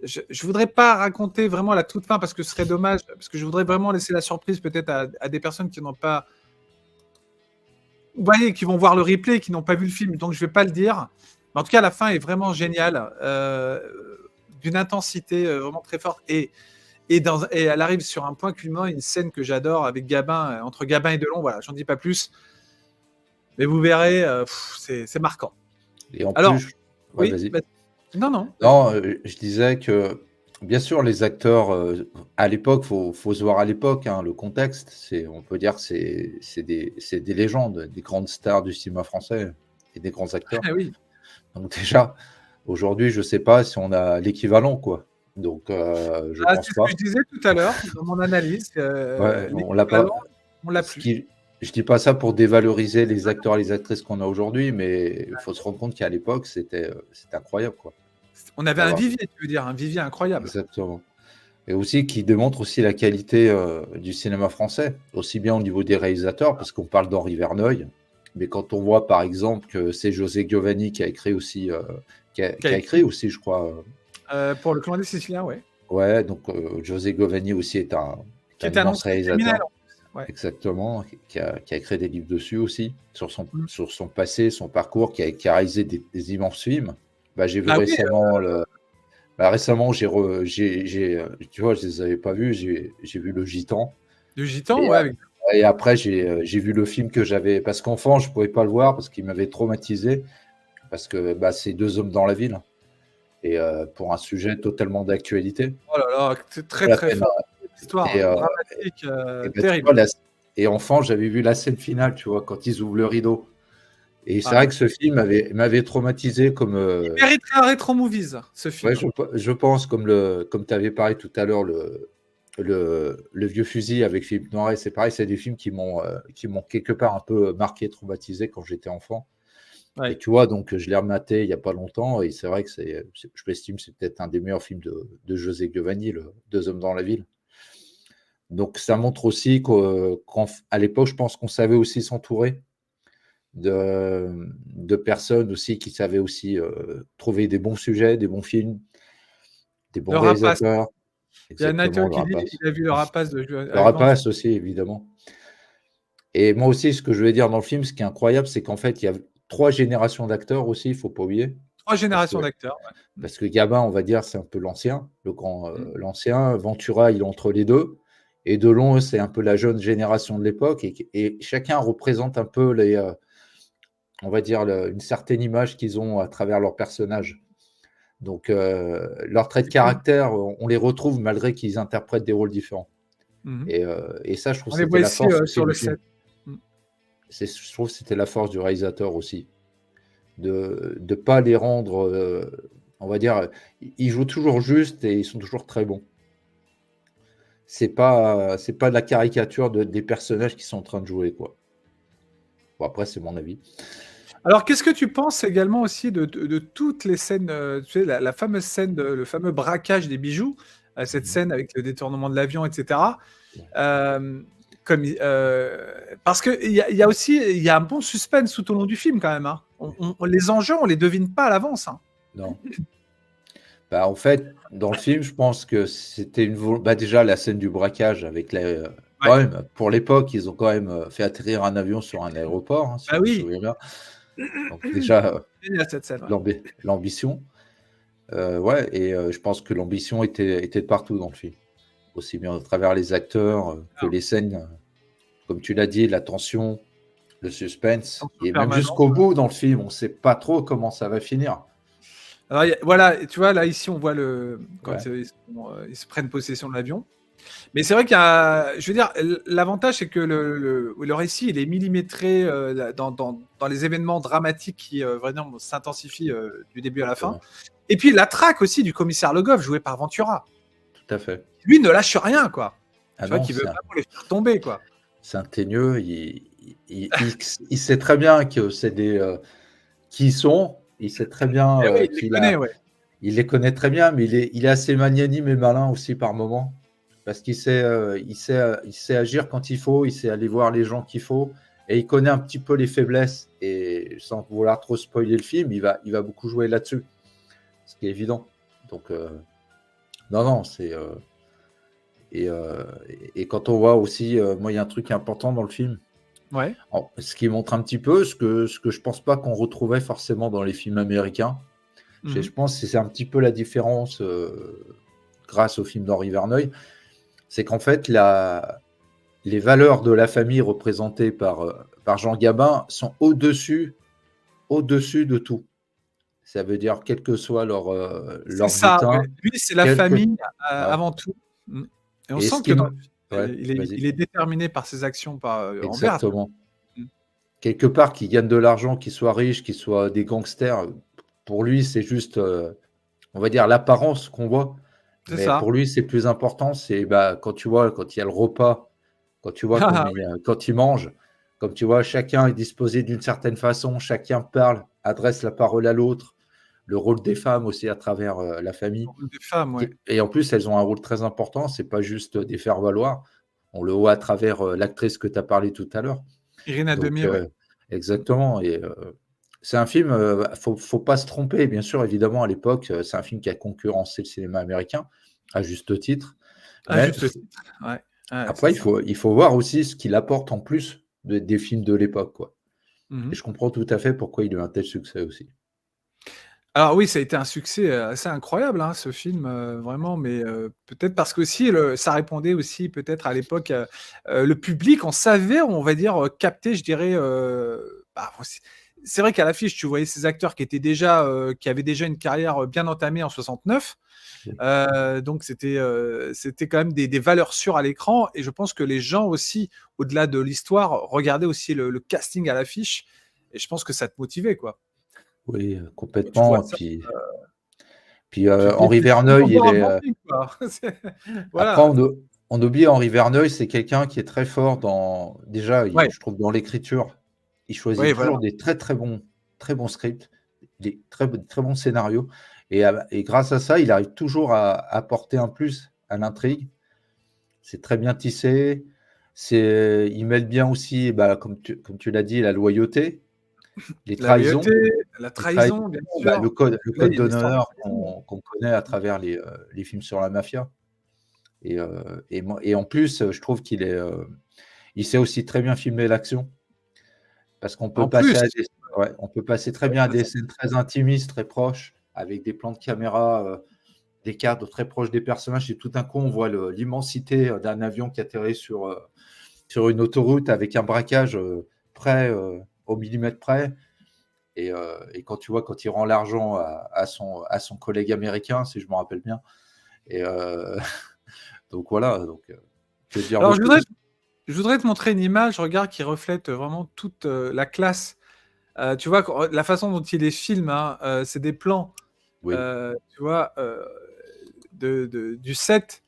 Je voudrais pas raconter vraiment la toute fin parce que ce serait dommage, parce que je voudrais vraiment laisser la surprise peut-être à des personnes qui n'ont pas. Vous voyez, qui vont voir le replay, qui n'ont pas vu le film, donc je vais pas le dire. Mais en tout cas, la fin est vraiment géniale, d'une intensité vraiment très forte. Et elle arrive sur un point culminant, une scène que j'adore avec Gabin, entre Gabin et Delon. Voilà, j'en dis pas plus. Mais vous verrez, c'est marquant. Et en Alors, plus, ouais, oui, vas-y. non. Non, je disais que, bien sûr, les acteurs, à l'époque, faut se voir à l'époque, hein, le contexte. On peut dire que c'est des légendes, des grandes stars du cinéma français et des grands acteurs. Ah oui. Donc déjà, aujourd'hui, je sais pas si on a l'équivalent, quoi. Donc, je pense C'est ce pas. que je disais tout à l'heure dans mon analyse. Ouais, on l'a pas. On l'a plus. Je dis pas ça pour dévaloriser les acteurs et les actrices qu'on a aujourd'hui, mais il faut se rendre compte qu'à l'époque, c'était incroyable, quoi. On avait un vivier, tu veux dire, un vivier incroyable. Exactement. Et aussi qui démontre aussi la qualité du cinéma français, aussi bien au niveau des réalisateurs, parce qu'on parle d'Henri Verneuil, mais quand on voit par exemple que c'est José Giovanni qui a écrit aussi, qui a écrit aussi, je crois. Pour le Clan des Siciliens, ouais. Ouais, donc José Giovanni aussi est un immense réalisateur. Ouais. Exactement, qui a écrit des livres dessus aussi, sur son passé, son parcours, qui a réalisé des immenses films. Bah, j'ai vu récemment récemment, tu vois, je les avais pas vus, j'ai vu Le Gitan. Le Gitan, ouais. Et après, j'ai vu le film que j'avais, parce qu'enfant, je pouvais pas le voir parce qu'il m'avait traumatisé, parce que c'est deux hommes dans la ville, et pour un sujet totalement d'actualité. Oh là là, c'est très très fort. Histoire dramatique, terrible. Et enfant, j'avais vu la scène finale, tu vois, quand ils ouvrent le rideau. Et c'est vrai que ce film m'avait traumatisé comme. Il mériterait un rétro movies, ce film. Ouais, je pense, comme tu avais parlé tout à l'heure, le Vieux Fusil avec Philippe Noiret, c'est pareil, c'est des films qui m'ont quelque part un peu marqué, traumatisé quand j'étais enfant. Ouais. Et tu vois, donc je l'ai rematé il n'y a pas longtemps, et c'est vrai que je m'estime, c'est peut-être un des meilleurs films de José Giovanni, Deux hommes dans la ville. Donc ça montre aussi qu'à l'époque, je pense qu'on savait aussi s'entourer de personnes aussi qui savaient aussi trouver des bons sujets, des bons films, des bons réalisateurs. Il y a Nathan qui dit qu'il a vu Le Rapace de Le Rapace aussi, évidemment. Et moi aussi, ce que je vais dire dans le film, ce qui est incroyable, c'est qu'en fait, il y a 3 générations d'acteurs aussi, il ne faut pas oublier. 3 générations d'acteurs. Ouais. Parce que Gabin, on va dire, c'est un peu l'ancien, l'ancien. Ventura, il est entre les deux. Et Delon, c'est un peu la jeune génération de l'époque. Et chacun représente un peu on va dire, une certaine image qu'ils ont à travers leurs personnages. Donc, leurs traits de caractère, on les retrouve malgré qu'ils interprètent des rôles différents. Et ça, je trouve que c'était la force sur le set. Je trouve que c'était la force du réalisateur aussi. De ne pas les rendre, on va dire, ils jouent toujours juste et ils sont toujours très bons. C'est pas de la caricature des personnages qui sont en train de jouer, quoi. Bon, après, c'est mon avis. Alors, qu'est-ce que tu penses également aussi de toutes les scènes, tu sais, la fameuse scène, le fameux braquage des bijoux, cette scène avec le détournement de l'avion, etc. Parce qu'il y a aussi un bon suspense tout au long du film quand même. Hein. Les enjeux, on les devine pas à l'avance. Hein. Non. En fait, dans le film, je pense que c'était déjà la scène du braquage avec quand même, pour l'époque, ils ont quand même fait atterrir un avion sur un aéroport, hein, si je me souviens bien. Donc déjà, l'ambition. Je pense que l'ambition était de partout dans le film. Aussi bien à travers les acteurs que les scènes, comme tu l'as dit, la tension, le suspense. Et même jusqu'au bout dans le film, on ne sait pas trop comment ça va finir. Alors voilà, tu vois, là, ici, on voit quand ils se prennent possession de l'avion. Mais c'est vrai qu'il y a, je veux dire, l'avantage, c'est que le récit, il est millimétré dans les événements dramatiques qui vraiment s'intensifient du début à la fin. Et puis la traque aussi du commissaire Le Goff, joué par Ventura. Tout à fait. Lui ne lâche rien, quoi. Tu vois qu'il veut vraiment les faire tomber, quoi. C'est un teigneux, il il sait très bien que c'est qui ils sont. Il sait très bien Eh oui, il les qu'il connaît, a. ouais. Il les connaît très bien, mais il est assez magnanime et malin aussi par moment. Parce il sait agir quand il faut, il sait aller voir les gens qu'il faut, et il connaît un petit peu les faiblesses. Et sans vouloir trop spoiler le film, il va beaucoup jouer là-dessus, ce qui est évident. Donc, non, non, c'est. Et, euh, et quand on voit aussi, moi, il y a un truc important dans le film, Ouais. ce qui montre un petit peu ce que je pense pas qu'on retrouvait forcément dans les films américains. Je Mhm. pense que c'est un petit peu la différence grâce au film d'Henri Verneuil, c'est qu'en fait, les valeurs de la famille représentées par Jean Gabin sont au-dessus de tout. Ça veut dire, quel que soit C'est leur ça, ouais. butin, Lui, c'est la quel que... famille Ouais. avant tout. Mm. Et on Et ce sent que qui dans me... le film, Ouais, il vas-y. est déterminé par ses actions envers. Exactement. Mm. Quelque part, qu'ils gagnent de l'argent, qu'ils soient riches, qu'ils soient des gangsters, pour lui, c'est juste, on va dire, l'apparence qu'on voit. C'est Mais ça. pour lui, c'est plus important, c'est quand tu vois, quand il y a le repas, quand tu vois Ah, oui. quand il mange, comme tu vois, chacun est disposé d'une certaine façon, chacun parle, adresse la parole à l'autre, le rôle des femmes aussi à travers la Le famille. rôle des femmes, ouais. Et en plus, elles ont un rôle très important, c'est pas juste des faire-valoir. On le voit à travers l'actrice que tu as parlé tout à l'heure. Irina Donc, Demier, ouais. exactement. Et c'est un film, faut pas se tromper, bien sûr, évidemment, à l'époque, c'est un film qui a concurrencé le cinéma américain, à juste titre. Ah, Mais juste le titre. Ouais. Ouais, c'est après, il ça. faut, il faut voir aussi ce qu'il apporte en plus des films de l'époque, quoi. Et Mhm. je comprends tout à fait pourquoi il a eu un tel succès aussi. Alors oui, ça a été un succès assez incroyable, hein, ce film, vraiment, mais peut-être parce qu'aussi ça répondait aussi peut-être à l'époque, le public, on savait, on va dire, capter, je dirais, bah, c'est vrai qu'à l'affiche, tu voyais ces acteurs qui avaient déjà une carrière bien entamée en 69. Oui. Donc c'était quand même des valeurs sûres à l'écran, et je pense que les gens aussi, au-delà de l'histoire, regardaient aussi le casting à l'affiche, et je pense que ça te motivait, quoi. Oui, Quand tu vois complètement. ça, Puis tu te dis: Henri «Il faut vraiment Verneuil, voir un bon film, quoi». après, Voilà. on oublie Henri Verneuil, c'est quelqu'un qui est très fort déjà, Ouais, je trouve, dans l'écriture. Il ouais, choisit voilà. toujours des très bons scripts, des très bons scénarios. Et grâce à ça, il arrive toujours à apporter un plus à l'intrigue. C'est très bien tissé. Il mêle bien aussi, comme tu l'as dit, la loyauté, les La loyauté, trahisons, la les trahisons, trahison, bien sûr. le Là, il code y a l'histoire de d'honneur trahison. qu'on connaît à travers les films sur la mafia. Et en plus, je trouve il sait aussi très bien filmer l'action, parce qu'on peut En plus, passer ouais, on peut passer très ouais, bien à ça, des scènes très intimistes, très proches, avec des plans de caméra, des cadres très proches des personnages, et tout d'un coup, on voit l'immensité d'un avion qui atterrit sur une autoroute avec un braquage près, au millimètre près. Et quand tu vois, quand il rend l'argent à son collègue américain, si je me rappelle bien. Et donc voilà, que dire de alors plus? je voudrais te montrer une image, regarde, qui reflète vraiment toute, la classe. Tu vois, la façon dont il les filme, hein, c'est des plans, Oui, tu vois, du set.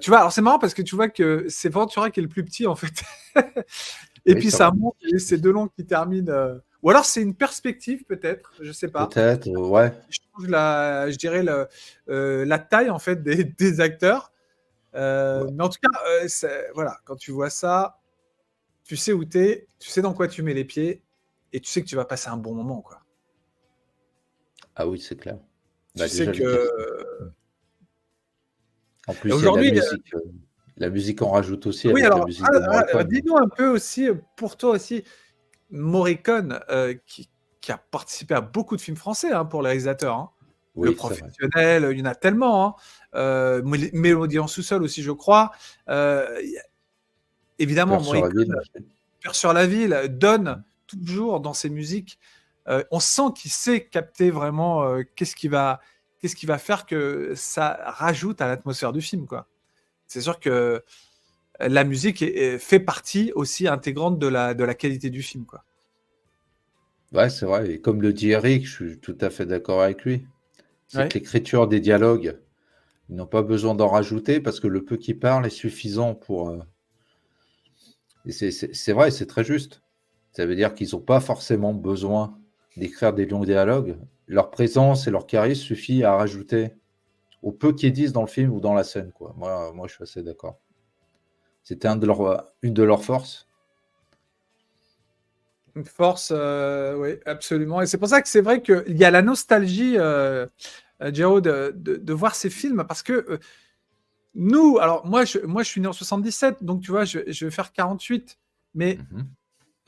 Tu vois, alors c'est marrant parce que tu vois que c'est Ventura qui est le plus petit, en fait. Et oui, puis c'est ça vrai. monte, et c'est Delon qui termine. Ou alors c'est une perspective, peut-être, je sais pas. Peut-être, ouais. Qui change je dirais, la taille, en fait, des acteurs. Ouais. Mais en tout cas, voilà, quand tu vois ça, tu sais où t'es, tu sais dans quoi tu mets les pieds, et tu sais que tu vas passer un bon moment, quoi. Ah oui, c'est clair. Tu sais Déjà les que cascades. En et plus, il y a aujourd'hui, la musique en rajoute aussi oui, avec la alors, musique de Morricone. dis-nous un peu aussi, pour toi aussi, Morricone, qui a participé à beaucoup de films français, hein, pour les réalisateurs, hein. Le Oui, c'est vrai. Professionnel, il y en a tellement, hein. Mélodie en sous-sol aussi, je crois. Y a évidemment, Peur sur la Morricone, ville. Peur sur la ville, donne toujours dans ses musiques, on sent qu'il sait capter vraiment, qu'est-ce qui va faire que ça rajoute à l'atmosphère du film, quoi. C'est sûr que la musique fait partie aussi intégrante de la qualité du film, quoi. Ouais, c'est vrai. Et comme le dit Eric, je suis tout à fait d'accord avec lui. C'est que Ouais. l'écriture des dialogues, ils n'ont pas besoin d'en rajouter, parce que le peu qui parle est suffisant pour. Et c'est vrai, c'est très juste. Ça veut dire qu'ils n'ont pas forcément besoin d'écrire des longs dialogues. Leur présence et leur charisme suffit à rajouter au peu qu'ils disent dans le film ou dans la scène, quoi. Moi, je suis assez d'accord. C'était une de leurs forces. Une force, oui, absolument. Et c'est pour ça que c'est vrai qu'il y a la nostalgie, Jero, de voir ces films, parce que nous, alors moi je suis né en 77, donc tu vois, je vais faire 48, mais Mhm.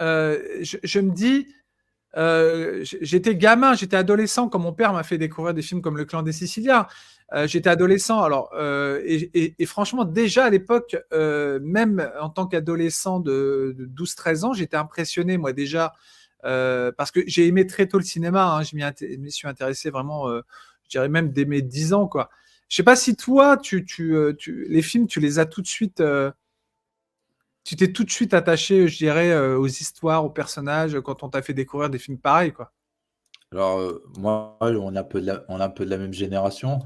je me dis, j'étais gamin, j'étais adolescent quand mon père m'a fait découvrir des films comme Le Clan des Siciliens. J'étais adolescent, alors, et franchement, déjà à l'époque, même en tant qu'adolescent de 12-13 ans, j'étais impressionné, moi, déjà, parce que j'ai aimé très tôt le cinéma, hein, je m'y suis intéressé vraiment, je dirais même dès mes 10 ans, quoi. Je sais pas si toi, les films, tu les as tout de suite, tu t'es tout de suite attaché, je dirais, aux histoires, aux personnages, quand on t'a fait découvrir des films pareils, quoi. Alors, moi, on est un peu de la même génération.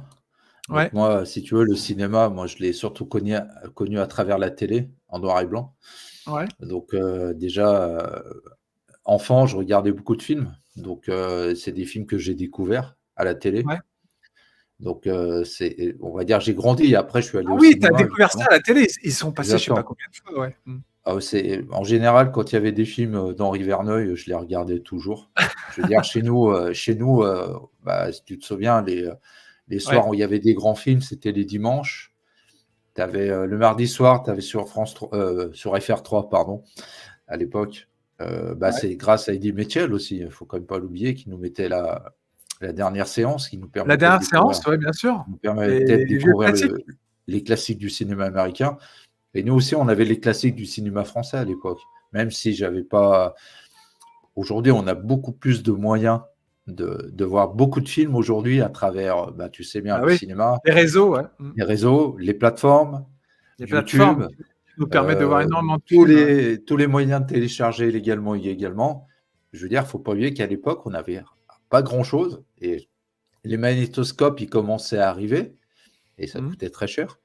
Donc Ouais, moi, si tu veux, le cinéma, moi, je l'ai surtout connu à travers la télé, en noir et blanc. ouais, Donc déjà, enfant, je regardais beaucoup de films. Donc c'est des films que j'ai découverts à la télé. ouais. Donc on va dire, j'ai grandi. Après, je suis allé Ah au oui, tu as cinéma, découvert ça évidemment. à la télé. Ils sont passés, je sais pas Exactement. combien de fois, ouais. Ah, en général, quand il y avait des films d'Henri Verneuil, je les regardais toujours. Je veux dire, chez nous, bah, si tu te souviens, les Ouais, soirs où il y avait des grands films, c'était les dimanches. Le mardi soir, tu avais sur sur FR3, pardon, à l'époque. Bah, ouais. c'est grâce à Eddie Mitchell aussi, il faut quand même pas l'oublier, qui nous mettait la dernière séance, qui nous La permettait de dernière découvrir, séance, ouais, bien sûr. nous permettait de Les vieux découvrir classiques. les classiques du cinéma américain. Et nous aussi, on avait les classiques du cinéma français à l'époque. Même si j'avais pas. Aujourd'hui, on a beaucoup plus de moyens de voir beaucoup de films aujourd'hui à travers, bah, tu sais bien, Bah le oui, cinéma, les réseaux, ouais. les réseaux, les plateformes, Les YouTube, plateformes qui nous permettent de voir énormément de tous films, ouais. les moyens de télécharger légalement et également. Je veux dire, il ne faut pas oublier qu'à l'époque, on n'avait pas grand-chose et les magnétoscopes, ils commençaient à arriver et ça Mmh. coûtait très cher.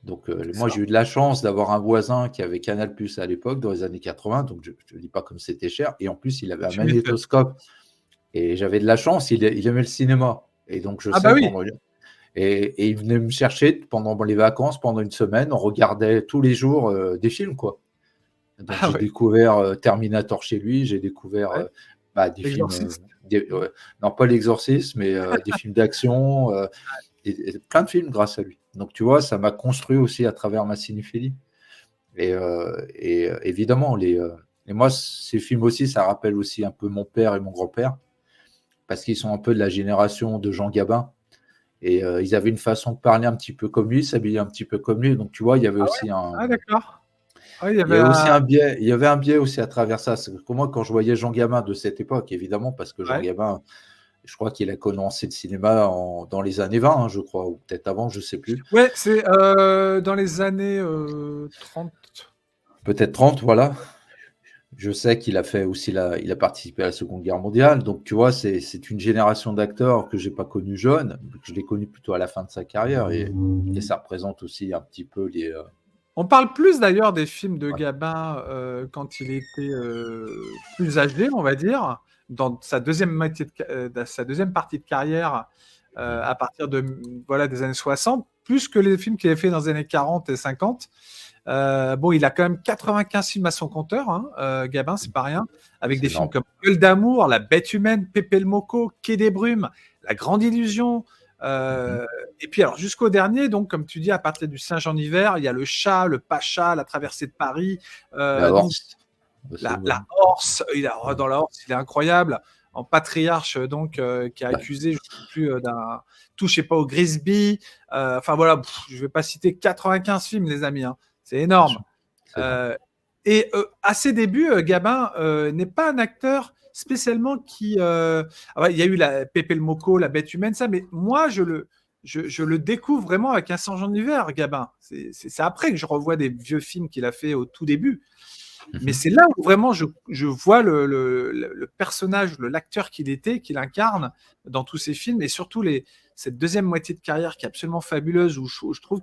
Donc, C'est moi, ça. j'ai eu de la chance d'avoir un voisin qui avait Canal+ à l'époque, dans les années 80, donc je ne te dis pas comme c'était cher. Et en plus, il avait un Tu m'étonnes. magnétoscope et j'avais de la chance, il aimait le cinéma. Et donc, je Ah bah sais, oui. et il venait me chercher pendant les vacances, pendant une semaine, on regardait tous les jours des films, quoi. Donc, Ah j'ai ouais, découvert Terminator chez lui, j'ai découvert ouais. bah, des films, L'Exorciste. ouais, non pas l'Exorciste, mais des films d'action, et plein de films grâce à lui. Donc, tu vois, ça m'a construit aussi à travers ma cinéphilie. Et évidemment, et moi, ces films aussi, ça rappelle aussi un peu mon père et mon grand-père, parce qu'ils sont un peu de la génération de Jean Gabin. Et ils avaient une façon de parler un petit peu comme lui, s'habiller un petit peu comme lui. Donc, tu vois, Ah ouais? Ah d'accord. Ah, il y il y avait avait aussi un un biais, il y avait un biais aussi à travers ça. C'est que moi, quand je voyais Jean Gabin de cette époque, évidemment, parce que Jean ouais. Gabin, je crois qu'il a commencé le cinéma dans les années 20, hein, je crois, ou peut-être avant, je ne sais plus. Ouais, c'est, dans les années, 30. Peut-être 30, voilà. Je sais qu'il a fait aussi il a participé à la Seconde Guerre mondiale. Donc, tu vois, c'est une génération d'acteurs que j'ai pas connu jeune, que je l'ai connu plutôt à la fin de sa carrière. Et ça représente aussi un petit peu On parle plus d'ailleurs des films de ouais. Gabin, quand il était, plus âgé, on va dire, dans sa deuxième moitié de sa deuxième partie de carrière, Mhm. à partir de, voilà, des années 60, plus que les films qu'il avait fait dans les années 40 et 50. Bon, il a quand même 95 films à son compteur, hein, Gabin, c'est pas rien, avec C'est des films énorme. comme Gueule d'amour, La Bête humaine, Pépé le Moco, Quai des brumes, La Grande illusion. Mhm. euh, et puis alors jusqu'au dernier, donc comme tu dis, à partir du Singe en hiver, il y a le Chat, le Pacha, La Traversée de Paris, La donc Horse, aussi, ouais. la Horse. Dans la Horse, il est incroyable. En patriarche, donc, qui est Ouais, accusé, je ne sais plus, d'un touchez pas au Grisby. Enfin voilà, je ne vais pas citer 95 films, les amis, hein. C'est bien énorme. sûr. C'est énorme. Euh, et à ses débuts, Gabin n'est pas un acteur spécialement qui. Ah ouais, il y a eu Pépé le Moco, La Bête humaine, ça, mais moi, je le découvre vraiment avec Un Singe en hiver, Gabin. C'est après que je revois des vieux films qu'il a fait au tout début. Mais Mhm. c'est là où vraiment je vois le personnage, l'acteur qu'il était, qu'il incarne dans tous ses films, et surtout cette deuxième moitié de carrière qui est absolument fabuleuse, où je trouve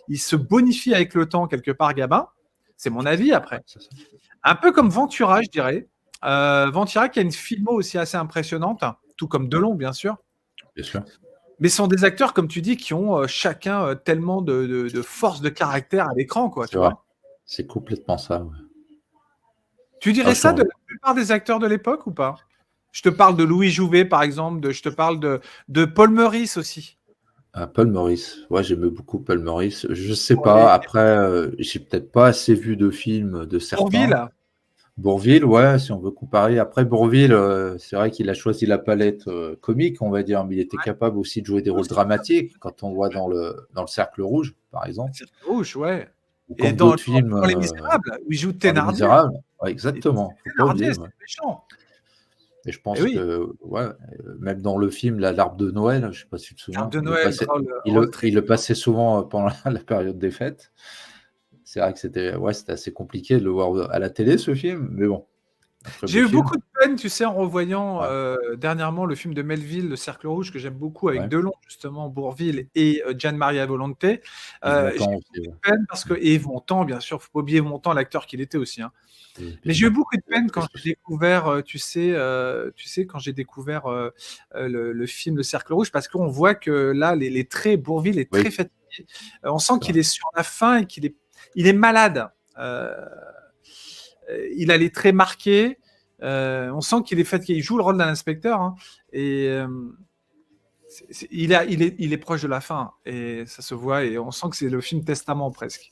il se bonifie avec le temps quelque part, Gabin. C'est mon avis Ouais, après. c'est ça. Un peu comme Ventura, je dirais. Ventura qui a une filmo aussi assez impressionnante, tout comme Delon, bien sûr. Bien sûr. Mais ce sont des acteurs, comme tu dis, qui ont chacun tellement de force de caractère à l'écran, quoi, C'est tu vrai. vois. C'est complètement ça. Ouais. Tu Ah, dirais je suis ça en- de la plupart des acteurs de l'époque ou pas? Je te parle de Louis Jouvet, par exemple, je te parle de Paul Meurice aussi. Paul Maurice. Ouais, j'aimais beaucoup Paul Maurice. Je sais Et pas. Après, j'ai peut-être pas assez vu de films de certains. Bourvil, Bourvil, ouais, si on veut comparer. Après, Bourvil, c'est vrai qu'il a choisi la palette comique, on va dire, mais il était capable aussi de jouer des rôles aussi, dramatiques, quand on voit dans le Cercle Rouge, par exemple, Cercle Rouge, ouais. ou Et comme d'autres films dans Les Misérables, où il joue dans Les Thénardier. Misérables. Ouais, Et exactement, faut pas Thénardier, oublier. c'est Ouais. méchant. Et je Eh pense oui, que, ouais, même dans le film L'Arbre de Noël, je sais pas si tu te Carte souviens, de Noël, rôle très. il le passait souvent pendant la période des fêtes. C'est vrai que c'était assez compliqué de le voir à la télé, ce film, mais bon, un très J'ai beau eu film. beaucoup de peine, tu sais, en revoyant Ouais, dernièrement le film de Melville, Le Cercle Rouge, que j'aime beaucoup, avec ouais. Delon, justement, Bourvil et Gian Maria Volonté. Yves J'ai Montand eu aussi, beaucoup ouais. de peine parce que, et Yves Montand, bien sûr, faut pas oublier Yves Montand, l'acteur qu'il était aussi, hein. Oui, bien Mais j'ai eu sûr. beaucoup de peine quand L'actrice j'ai aussi. découvert, tu sais, quand j'ai découvert le film Le Cercle Rouge, parce qu'on voit que là, les traits, Bourvil est très Oui, fatigué. On sent c'est qu'il vrai. est sur la fin et il est malade. Il a les traits marqués. On sent qu'il est fatigué. Il joue le rôle d'un inspecteur, hein, et il est proche de la fin et ça se voit et on sent que c'est le film testament presque.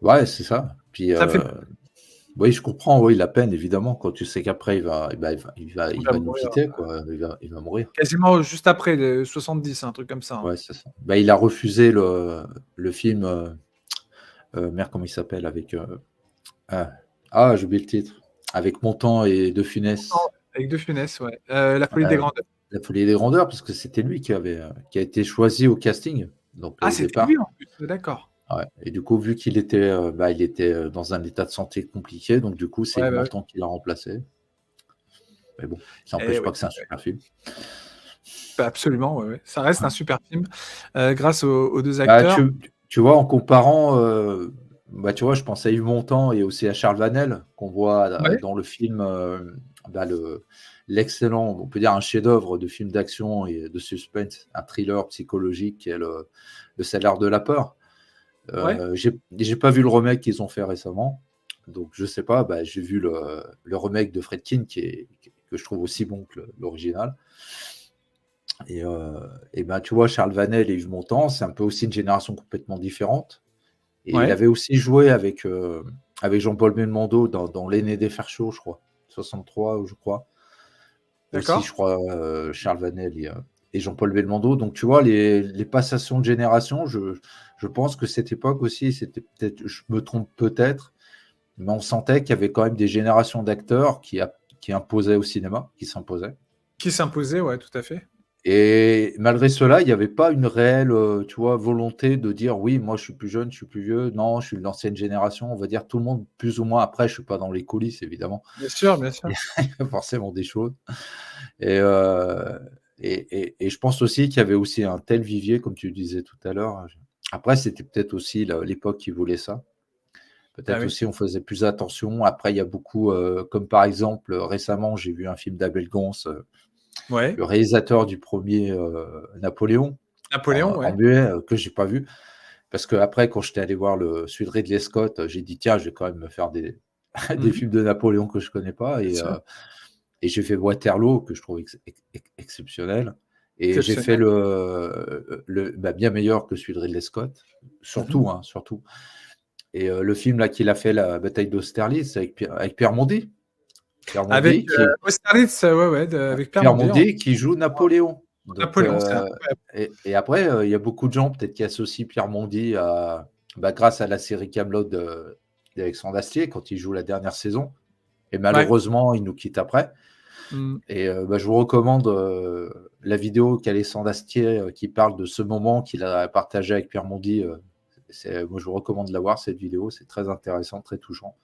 Ouais, c'est ça. Puis, Ça fait oui, je comprends, oui, la peine, évidemment, quand tu sais qu'après, il il va va nous mourir quitter, quoi. Il va mourir. quasiment juste après les 70, un truc comme ça, hein. Ouais, c'est ça. Il a refusé le film, merde, comment il s'appelle, avec, ah, j'ai oublié le titre. Avec Montand et De Funès. Avec De Funès, ouais. La folie des Euh, grandeurs. La folie des grandeurs, parce que c'était lui qui a été choisi au casting, donc Ah, au c'était départ. lui en plus, d'accord. Ouais. Et du coup, vu qu'il était, il était dans un état de santé compliqué, donc du coup, c'est Ouais, Yves bah, ouais. Montand qui l'a remplacé. Mais bon, ça Eh n'empêche oui, pas que c'est un super film. bah, absolument, ouais, ouais. Ça reste Ouais. un super film grâce aux deux Bah, acteurs. tu vois, en comparant, tu vois, je pense à Yves Montand et aussi à Charles Vanel, qu'on voit Ouais. dans le film, l'excellent, on peut dire un chef-d'œuvre de film d'action et de suspense, un thriller psychologique qui est le Salaire de la peur. Ouais. J'ai pas vu le remake qu'ils ont fait récemment, donc je sais pas. J'ai vu le remake de Friedkin que je trouve aussi bon que l'original. Et ben, tu vois, Charles Vanel et Yves Montand, c'est un peu aussi une génération complètement différente. Et il Ouais. avait aussi joué avec Jean-Paul Belmondo dans L'aîné des fers chauds, je crois, 63, je crois. Aussi, je D'accord. crois, Charles Vanel et Jean-Paul Belmondo. Donc, tu vois, les passations de génération, je pense que cette époque aussi, c'était peut-être, je me trompe peut-être, mais on sentait qu'il y avait quand même des générations d'acteurs qui imposaient au cinéma, qui s'imposaient. Qui s'imposait, ouais, tout à fait. Et malgré cela, il n'y avait pas une réelle, tu vois, volonté de dire oui, moi je suis plus jeune, je suis plus vieux, non, je suis de l'ancienne génération. On va dire tout le monde plus ou moins. Après, je suis pas dans les coulisses, évidemment. Bien sûr, bien Il sûr. y a forcément des choses. Et, euh, et je pense aussi qu'il y avait aussi un tel vivier, comme tu disais tout à l'heure. Après, c'était peut-être aussi l'époque qui voulait ça. Ah Peut-être oui. aussi on faisait plus attention. Après, il y a beaucoup, comme par exemple, récemment, j'ai vu un film d'Abel Gans, Ouais. le réalisateur du premier Napoléon, Napoléon, en ouais. muet, que j'ai pas vu. Parce que après, quand j'étais allé voir celui de Ridley Scott, j'ai dit tiens, je vais quand même me faire des, des Mhm. films de Napoléon que je connais pas. Bien sûr. Et j'ai fait Waterloo, que je trouve exceptionnel. Et j'ai fait Exceptionnel. bien meilleur que celui de Ridley Scott, Mhm. surtout, hein, surtout. Et le film là qu'il a fait, La bataille d'Austerlitz, avec Pierre Mondi. Pierre Avec Mondi qui, Austerlitz, ouais, ouais, avec Pierre Pierre Mondier Mondi qui joue Napoléon. Donc, Napoléon, c'est incroyable. et après, il y a beaucoup de gens peut-être qui associent Pierre Mondi grâce à la série Kaamelott d'Alexandre Astier, quand il joue la dernière saison. Et Ouais. malheureusement, il nous quitte après. Mm. Et je vous recommande la vidéo qu'Alexandre Astier qui parle de ce moment qu'il a partagé avec Pierre Mondi. Moi, je vous recommande de la voir, cette vidéo. C'est très intéressant, très touchant.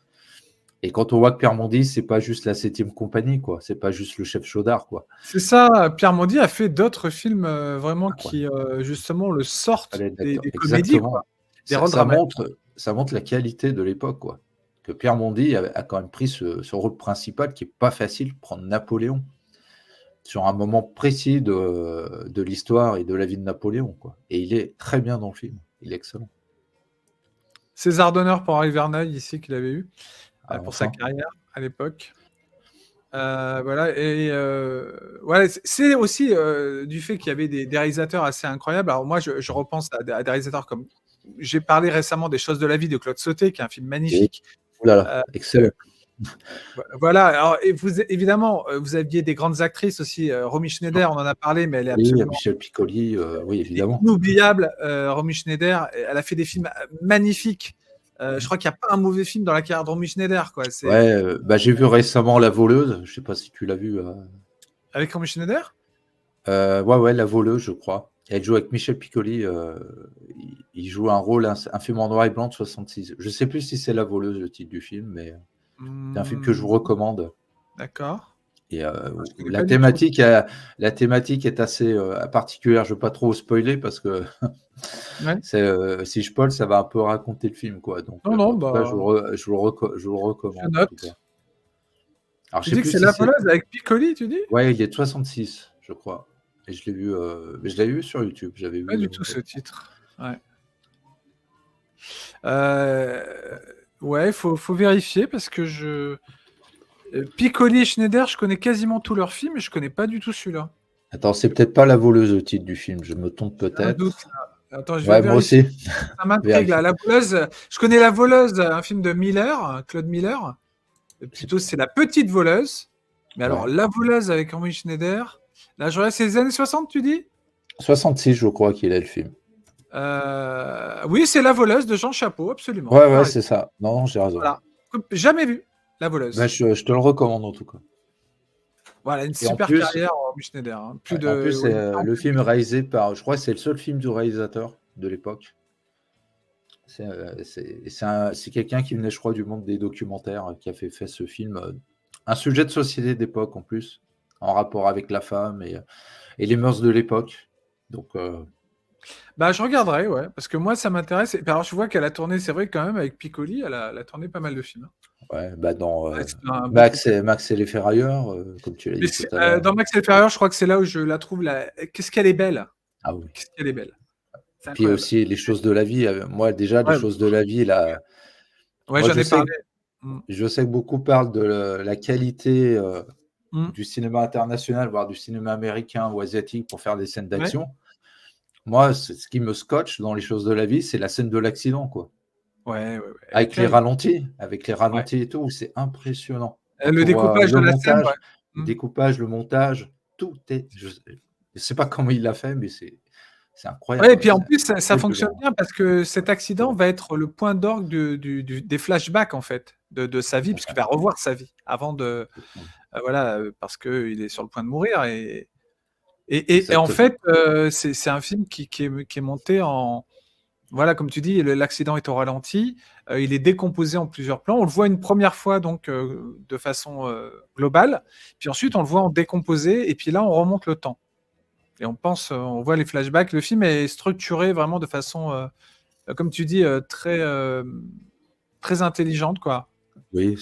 Et quand on voit que Pierre Mondi, c'est pas juste la 7e compagnie, quoi. C'est pas juste le chef chaudard, quoi. C'est ça, Pierre Mondy a fait d'autres films vraiment qui, Incroyable. justement, le sortent Palette des, d'acteurs. des comédies, quoi. Exactement. Des Ça, rôles ça dramatiques. montre, ça montre la qualité de l'époque, quoi. que Pierre Mondy a quand même pris ce rôle principal qui n'est pas facile, prendre Napoléon sur un moment précis de l'histoire et de la vie de Napoléon, quoi. Et il est très bien dans le film. Il est excellent. César d'honneur pour Henri Verneuil, ici, qu'il avait eu pour sa Enfin, carrière à l'époque. Voilà, et ouais, c'est aussi du fait qu'il y avait des réalisateurs assez incroyables. Alors moi, je repense à des réalisateurs comme... J'ai parlé récemment des Choses de la vie de Claude Sauté, qui est un film magnifique. oh là là, excellent. Voilà, alors, et vous, évidemment, vous aviez des grandes actrices aussi. Romy Schneider, on en a parlé, mais elle est Oui, absolument Michel Piccoli, oui, évidemment. inoubliable. Romy Schneider, elle a fait des films magnifiques. Je crois qu'il n'y a pas un mauvais film dans la carrière de Romy Schneider, quoi. C'est... Ouais, bah, j'ai vu récemment La Voleuse. Je sais pas si tu l'as vu. Avec Romy Schneider? Ouais, La Voleuse, je crois. Elle joue avec Michel Piccoli. Il joue un rôle, un film en noir et blanc de 66. Je sais plus si c'est La Voleuse, le titre du film, mais c'est un film que je vous recommande. D'accord. Et Je connais la pas du tout. thématique est assez particulière. Je ne veux pas trop spoiler parce que Ouais. si je spoil, ça va un peu raconter le film, quoi. Donc, Non, en tout cas, je vous le je recommande. En tout cas. note. Alors, Tu je sais dis que plus c'est si La c'est. Voleuse avec Piccoli, tu dis? Ouais, il est de 66, je crois. Et je l'ai vu sur YouTube. J'avais Pas vu. du tout ce titre. Ouais. Ouais, faut vérifier parce que Piccoli et Schneider, je connais quasiment tous leurs films, mais je connais pas du tout celui-là. Attends, c'est peut-être pas La Voleuse, le titre du film. Je me trompe J'ai un doute, peut-être. là. Attends, je vais Ouais, moi vérifier. aussi. Ça m'intrigue Vérifie. là. La Voleuse, je connais La Voleuse, un film de Miller, Claude Miller. Plutôt, c'est La Petite Voleuse. Mais alors, Ouais. La Voleuse avec Romy Schneider. Là, je regarde, c'est les années 60, tu dis? 66, je crois qu'il est le film. Oui, c'est La Voleuse de Jean Chapeau, absolument. Ouais, c'est ça. Non, j'ai raison. Voilà. Jamais vu, La Voleuse. Bah, je te le recommande en tout cas. Voilà, une Et en super plus, carrière, Romy Schneider. Hein. en plus, c'est le film réalisé par, je crois que c'est le seul film du réalisateur de l'époque. C'est quelqu'un qui venait, je crois, du monde des documentaires, qui a fait ce film. Un sujet de société d'époque en plus, en rapport avec la femme et les mœurs de l'époque. Donc, Bah, je regarderai, ouais, parce que moi, ça m'intéresse. Et puis, alors, je vois qu'elle a tourné, c'est vrai, quand même, avec Piccoli, elle a tourné pas mal de films. ouais, bah dans Ouais, c'est un beau Max couple. et les Ferrailleurs, comme tu l'as Mais dit tout à l'heure. dans Max et les Ferrailleurs, je crois que c'est là où je la trouve. Qu'est-ce qu'elle est belle! Ah oui. Qu'est-ce qu'elle est belle! C'est Puis incroyable. aussi les choses de la vie. Moi, déjà, les Ouais, choses de la vie, là. ouais, Moi, j'en ai parlé. Mm. je sais que beaucoup parlent de la qualité Mm. du cinéma international, voire du cinéma américain ou asiatique pour faire des scènes Ouais, d'action. Moi, ce qui me scotche dans les choses de la vie, c'est la scène de l'accident, quoi. ouais. Elle est Avec les terrible. ralentis et tout, c'est impressionnant. Quand Le on voit découpage de le la scène, ouais. montage, le Mm. découpage, le montage, tout est. Je ne sais pas comment il l'a fait, mais c'est incroyable. Ouais, et puis en C'est plus, ça fonctionne fulgurant. bien parce que cet accident va être le point d'orgue des flashbacks, en fait, de sa vie, puisqu'il va revoir sa vie avant de. Voilà, parce qu'il est sur le point de mourir. Et en Exactement. fait, c'est un film qui est monté en. Voilà, comme tu dis, l'accident est au ralenti. Il est décomposé en plusieurs plans. On le voit une première fois, donc, de façon globale. Puis ensuite, on le voit en décomposé. Et puis là, on remonte le temps. Et on voit les flashbacks. Le film est structuré vraiment de façon, comme tu dis, très intelligente, quoi. Oui,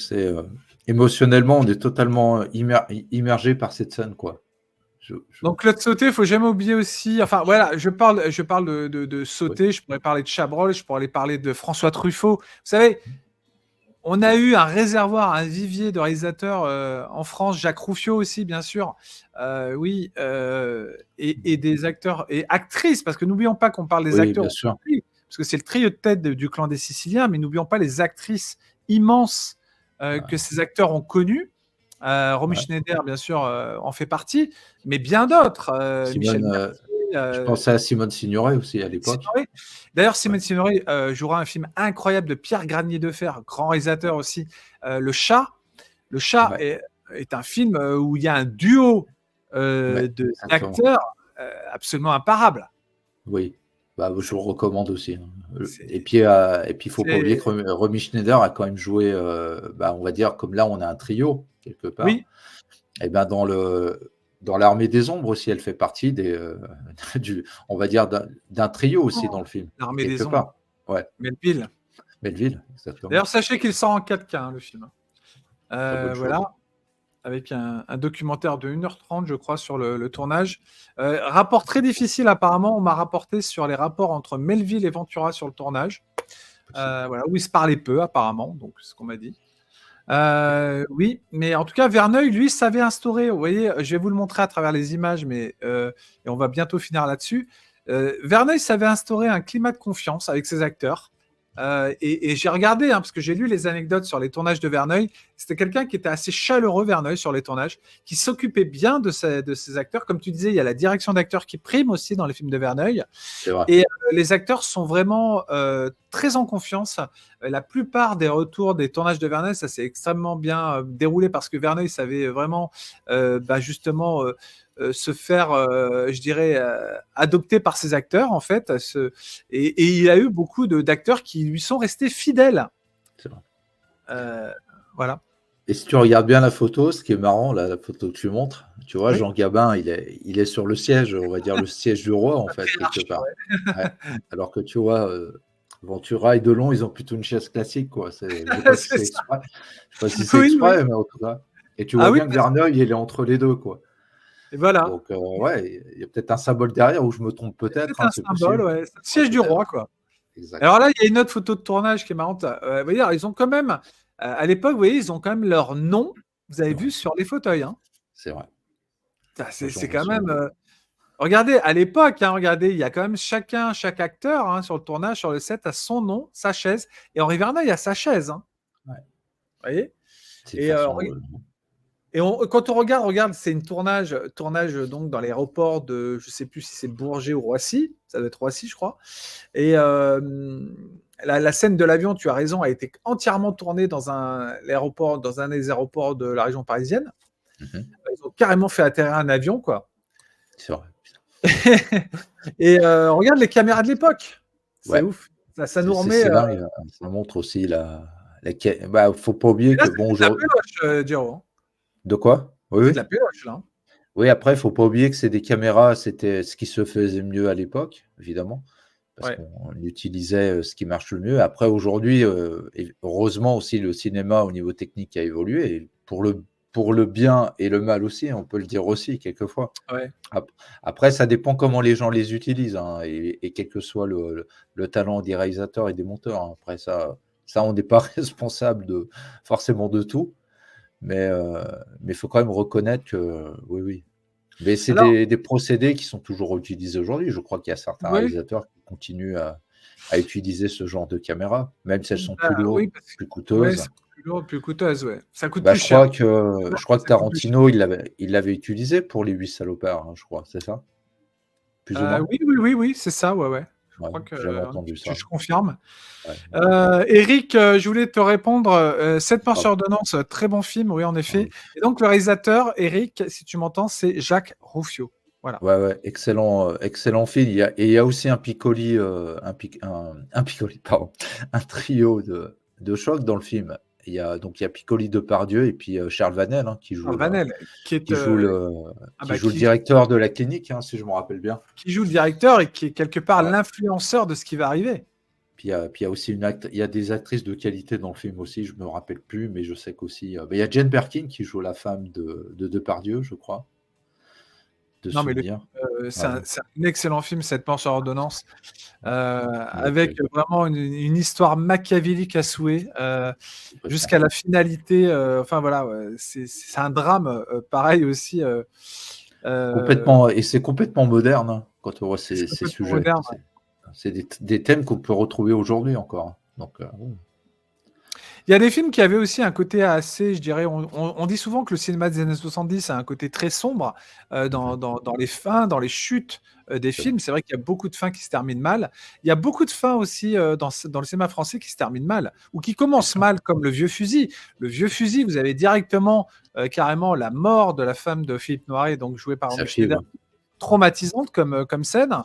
émotionnellement, on est totalement immergé par cette scène, quoi. Donc Claude Sauté, il faut jamais oublier aussi. Enfin voilà, je parle de Oui. Sauté. Je pourrais parler de Chabrol. Je pourrais parler de François Truffaut. Vous savez, on a eu un réservoir, un vivier de réalisateurs en France. Jacques Rouffio aussi, bien sûr. Oui, et des acteurs et actrices, parce que n'oublions pas qu'on parle des Oui, acteurs bien sûr. aujourd'hui, parce que c'est le trio de tête du clan des Siciliens, mais n'oublions pas les actrices immenses que ces acteurs ont connues. Romy Ouais. Schneider, bien sûr, en fait partie, mais bien d'autres. Michel Simone, Mercier, je pensais à Simone Signoret aussi à l'époque. Signoret. D'ailleurs, Ouais. Simone Signoret jouera un film incroyable de Pierre Granier de Fer, grand réalisateur aussi, Le Chat. Le Chat Ouais. est un film où il y a un duo Ouais, exactement. d'acteurs absolument imparable. Oui, bah, je vous le recommande aussi. C'est- Et puis, il faut pas c'est- oublier que Romy Schneider a quand même joué, on va dire, comme là, on a un trio, quelque part. Oui, Et ben dans l'Armée des Ombres aussi, elle fait partie on va dire, d'un trio aussi dans le film, l'Armée des quelque Ombres, part. Ouais. Melville. Belleville, exactement. D'ailleurs, sachez qu'il sort en 4K, le film. Bonne Voilà, chose. avec un documentaire de 1h30, je crois, sur le tournage. Rapport très difficile, apparemment, on m'a rapporté sur les rapports entre Melville et Ventura sur le tournage. Voilà, où ils se parlaient peu, apparemment, donc c'est ce qu'on m'a dit. Oui, mais en tout cas, Verneuil, lui, savait instaurer. Vous voyez, je vais vous le montrer à travers les images, mais et on va bientôt finir là-dessus. Verneuil savait instaurer un climat de confiance avec ses acteurs. Et j'ai regardé, parce que j'ai lu les anecdotes sur les tournages de Verneuil. C'était quelqu'un qui était assez chaleureux, Verneuil, sur les tournages, qui s'occupait bien de ses acteurs. Comme tu disais, il y a la direction d'acteurs qui prime aussi dans les films de Verneuil. C'est vrai. Et les acteurs sont vraiment très en confiance. La plupart des retours des tournages de Verneuil, ça s'est extrêmement bien déroulé parce que Verneuil savait vraiment justement se faire, je dirais, adopter par ses acteurs, en fait. Et il a eu beaucoup d'acteurs qui lui sont restés fidèles. C'est vrai. Voilà. Et si tu regardes bien la photo, ce qui est marrant, la photo que tu montres, tu vois, Oui. Jean Gabin, il est sur le siège, on va dire le siège du roi, en fait, quelque part. Ouais. Alors que tu vois, Ventura et Delon, ils ont plutôt une chaise classique, quoi. Je ne sais pas si c'est exprès. Je sais pas si c'est exprès, mais en tout cas. Et tu vois bien que Verneuil, il est entre les deux, quoi. Et voilà. Donc, ouais, il y a peut-être un symbole derrière, où je me trompe peut-être. C'est un symbole, ouais. C'est le siège du roi, quoi. Exact. Alors là, il y a une autre photo de tournage qui est marrante. Vous voyez, ils ont quand même, à l'époque, vous voyez, ils ont quand même leur nom, vous avez vu, sur les fauteuils. C'est vrai. C'est quand même... Regardez, à l'époque, regardez, il y a quand même chaque acteur sur le tournage, sur le set, a son nom, sa chaise. Et Henri Verneuil a sa chaise. Ouais. Vous voyez ? Et quand on regarde, c'est une tournage donc dans l'aéroport de, je ne sais plus si c'est Bourget ou Roissy, ça doit être Roissy, je crois. Et la scène de l'avion, tu as raison, a été entièrement tournée dans un des aéroports de la région parisienne. Ils ont carrément fait atterrir un avion, quoi. C'est vrai. Et regarde les caméras de l'époque. C'est ouf. Ça nous remet. C'est dingue. Ça montre aussi faut pas oublier que bon. C'est de la péloche, Giro. De quoi? Oui. C'est de la péloche, là. Oui, après, il faut pas oublier que c'est des caméras, c'était ce qui se faisait mieux à l'époque, évidemment, parce qu'on utilisait ce qui marche le mieux. Après, aujourd'hui, heureusement aussi, le cinéma au niveau technique a évolué, et pour le bien et le mal aussi, on peut le dire aussi, quelquefois. Ouais. Après, ça dépend comment les gens les utilisent, et quel que soit le talent des réalisateurs et des monteurs. Après, ça on n'est pas responsable forcément de tout. Mais il faut quand même reconnaître que oui. Mais c'est des procédés qui sont toujours utilisés aujourd'hui. Je crois qu'il y a certains réalisateurs qui continuent à utiliser ce genre de caméra, même si elles sont plus lourdes, plus coûteuses. Ouais, plus lourdes, plus coûteuses, ouais. Ça coûte plus cher. Je crois que Tarantino, il l'avait utilisé pour Les 8 salopards, je crois, c'est ça? Plus ou moins? Oui, c'est ça, ouais. Je crois que j'avais entendu ça. Je confirme. Eric, je voulais te répondre. 7 morts sur ordonnance, très bon film, oui, en effet. Et donc, le réalisateur, Eric, si tu m'entends, c'est Jacques Rouffio. Voilà. Ouais, excellent film. Il y a aussi un Piccoli, pardon, un trio de choc dans le film. Il y a Piccoli, Depardieu et puis Charles Vanel, qui joue le directeur de la clinique, si je me rappelle bien. Qui joue le directeur et qui est quelque part l'influenceur de ce qui va arriver. Puis il y a aussi il y a des actrices de qualité dans le film aussi, je me rappelle plus, mais je sais qu'aussi il y a Jane Birkin qui joue la femme de Depardieu, je crois. Non, mais c'est un excellent film, 7 morts sur ordonnance, avec vraiment une histoire machiavélique à souhait, jusqu'à la finalité. Enfin voilà, c'est un drame, pareil aussi. Complètement, et c'est complètement moderne quand on voit ces sujets. Moderne, c'est des thèmes qu'on peut retrouver aujourd'hui encore. Donc, il y a des films qui avaient aussi un côté assez, je dirais, on dit souvent que le cinéma des années 70 a un côté très sombre dans les fins, dans les chutes des films. C'est vrai qu'il y a beaucoup de fins qui se terminent mal. Il y a beaucoup de fins aussi dans le cinéma français qui se terminent mal, ou qui commencent mal, comme Le Vieux Fusil. Le Vieux Fusil, vous avez directement, carrément, la mort de la femme de Philippe Noiret, donc jouée par Romy Schneider, traumatisante comme scène.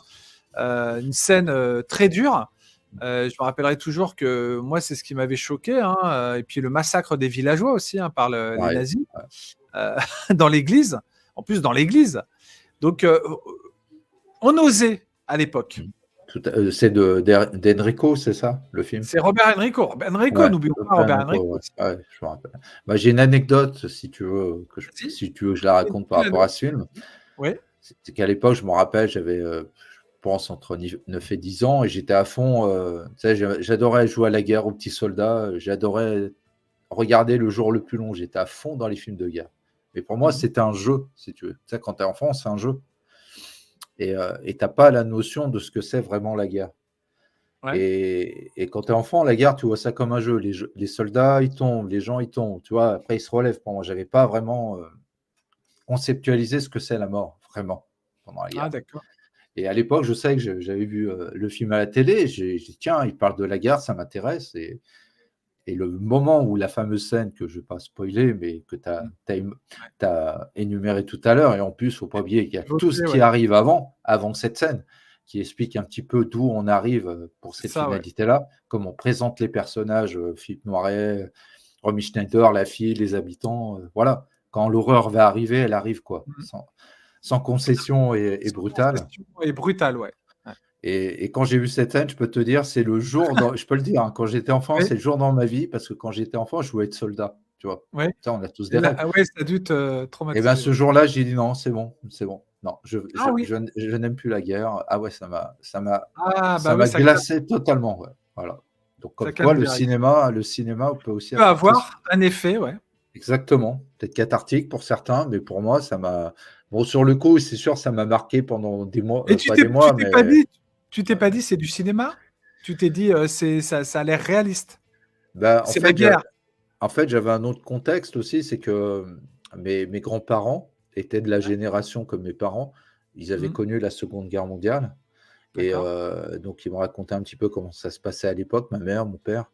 Une scène très dure. Je me rappellerai toujours que moi, c'est ce qui m'avait choqué. Et puis le massacre des villageois aussi par les nazis dans l'église. En plus, dans l'église. Donc, on osait à l'époque. C'est d'Enrico, c'est ça, le film? C'est Robert Enrico. Robert Enrico, Ouais, n'oublions pas Robert Robert Enrico, Enrico ouais. aussi. Ouais, je me rappelle. Bah, j'ai une anecdote, si tu veux, Vas-y. si tu veux que je la raconte par rapport à ce film. Oui. C'est qu'à l'époque, je me rappelle, j'avais, je pense, entre 9 et 10 ans, et j'étais à fond. Tu sais, j'adorais jouer à la guerre aux petits soldats, j'adorais regarder le jour le plus long. J'étais à fond dans les films de guerre. Mais pour moi, Mhm. c'était un jeu, si tu veux. Tu sais, quand tu es enfant, c'est un jeu. Et tu n'as pas la notion de ce que c'est vraiment la guerre. Ouais. Et quand tu es enfant, la guerre, tu vois ça comme un jeu. Les soldats, ils tombent, les gens, ils tombent. Tu vois, après, ils se relèvent. Pour moi, je n'avais pas vraiment conceptualisé ce que c'est la mort, vraiment, pendant la Ah, guerre. d'accord. Et à l'époque, je sais que j'avais vu le film à la télé. Et j'ai dit, tiens, il parle de la guerre, ça m'intéresse. Et le moment où la fameuse scène, que je ne vais pas spoiler, mais que tu Mm. as énuméré tout à l'heure, et en plus, il ne faut pas oublier qu'il y a tout ce Évoqué, qui ouais. arrive avant cette scène, qui explique un petit peu d'où on arrive pour C'est cette ça, ouais. finalité-là, comment on présente les personnages, Philippe Noiret, Romy Schneider, la fille, les habitants. Voilà. Quand l'horreur va arriver, elle arrive, quoi, Mhm. sans concession et Sans brutale. concession et brutal, ouais. Ouais. Et quand j'ai vu cette scène, je peux te dire, c'est le jour, je peux le dire, hein, quand j'étais enfant, Oui. c'est le jour dans ma vie, parce que quand j'étais enfant, je voulais être soldat, tu vois. Ouais. Ça, on a tous Et des là, rêves. ah ouais, ça a dû te Et bien, traumatiser, ce ouais. jour-là, j'ai dit non, c'est bon, c'est bon. Non, Ah oui. je n'aime plus la guerre. Ah ouais, Ah bah ça oui, m'a glacé totalement, ouais. Voilà. Donc, ça comme quoi, calme direct. le cinéma peut aussi Peut apporter avoir un effet, ouais. exactement. Peut-être cathartique pour certains, mais pour moi, ça m'a. Bon, sur le coup, c'est sûr, ça m'a marqué pendant des mois, Et pas des mois, mais. tu t'es pas dit c'est du cinéma? Tu t'es dit ça a l'air réaliste. Bah, C'est la guerre. en fait, j'avais un autre contexte aussi, c'est que mes grands-parents étaient de la Ouais. génération comme mes parents. Ils avaient Mhm. connu la Seconde Guerre mondiale. Et D'accord. donc, ils m'ont raconté un petit peu comment ça se passait à l'époque, ma mère, mon père,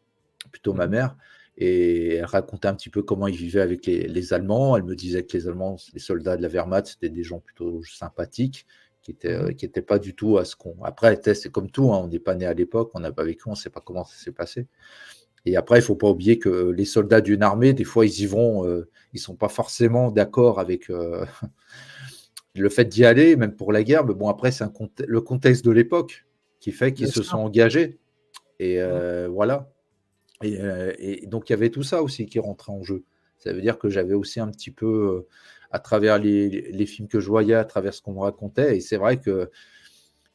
plutôt ma Mhm. mère. Et elle racontait un petit peu comment ils vivaient avec les Allemands. Elle me disait que les Allemands, les soldats de la Wehrmacht, c'était des gens plutôt sympathiques, Mhm. qui étaient pas du tout à ce qu'on. Après, c'est comme tout, hein, on n'est pas né à l'époque, on n'a pas vécu, on ne sait pas comment ça s'est passé. Et après, il ne faut pas oublier que les soldats d'une armée, des fois, ils y vont, ils ne sont pas forcément d'accord avec le fait d'y aller, même pour la guerre. Mais bon, après, c'est le contexte de l'époque qui fait qu'ils Bien se sûr. sont engagés. Et Mhm. voilà. Et donc, il y avait tout ça aussi qui rentrait en jeu. Ça veut dire que j'avais aussi un petit peu, à travers les films que je voyais, à travers ce qu'on me racontait, et c'est vrai qu'il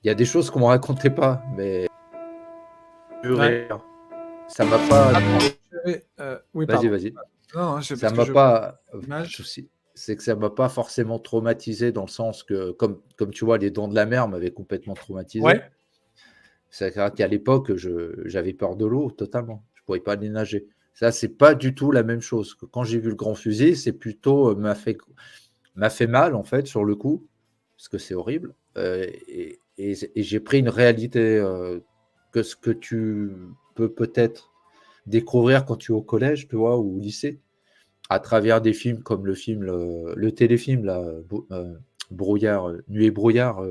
y a des choses qu'on ne me racontait pas, mais Ouais. ça m'a pas. Attends, oui, Vas-y, pardon. vas-y. Non, non, Ça parce que m'a je vois pas. Pas de l'image. souci. C'est que ça m'a pas forcément traumatisé dans le sens que, comme tu vois, les Dents de la Mer m'avaient complètement traumatisé. Ouais. C'est-à-dire qu'à l'époque, j'avais peur de l'eau totalement. Je ne pouvais pas aller nager. Ça, c'est pas du tout la même chose. Que quand j'ai vu le grand fusil, c'est plutôt m'a fait mal en fait sur le coup, parce que c'est horrible. Et j'ai pris une réalité que ce que tu peux peut-être découvrir quand tu es au collège, tu vois, ou au lycée, à travers des films comme le téléfilm là, Brouillard, Nuit et brouillard,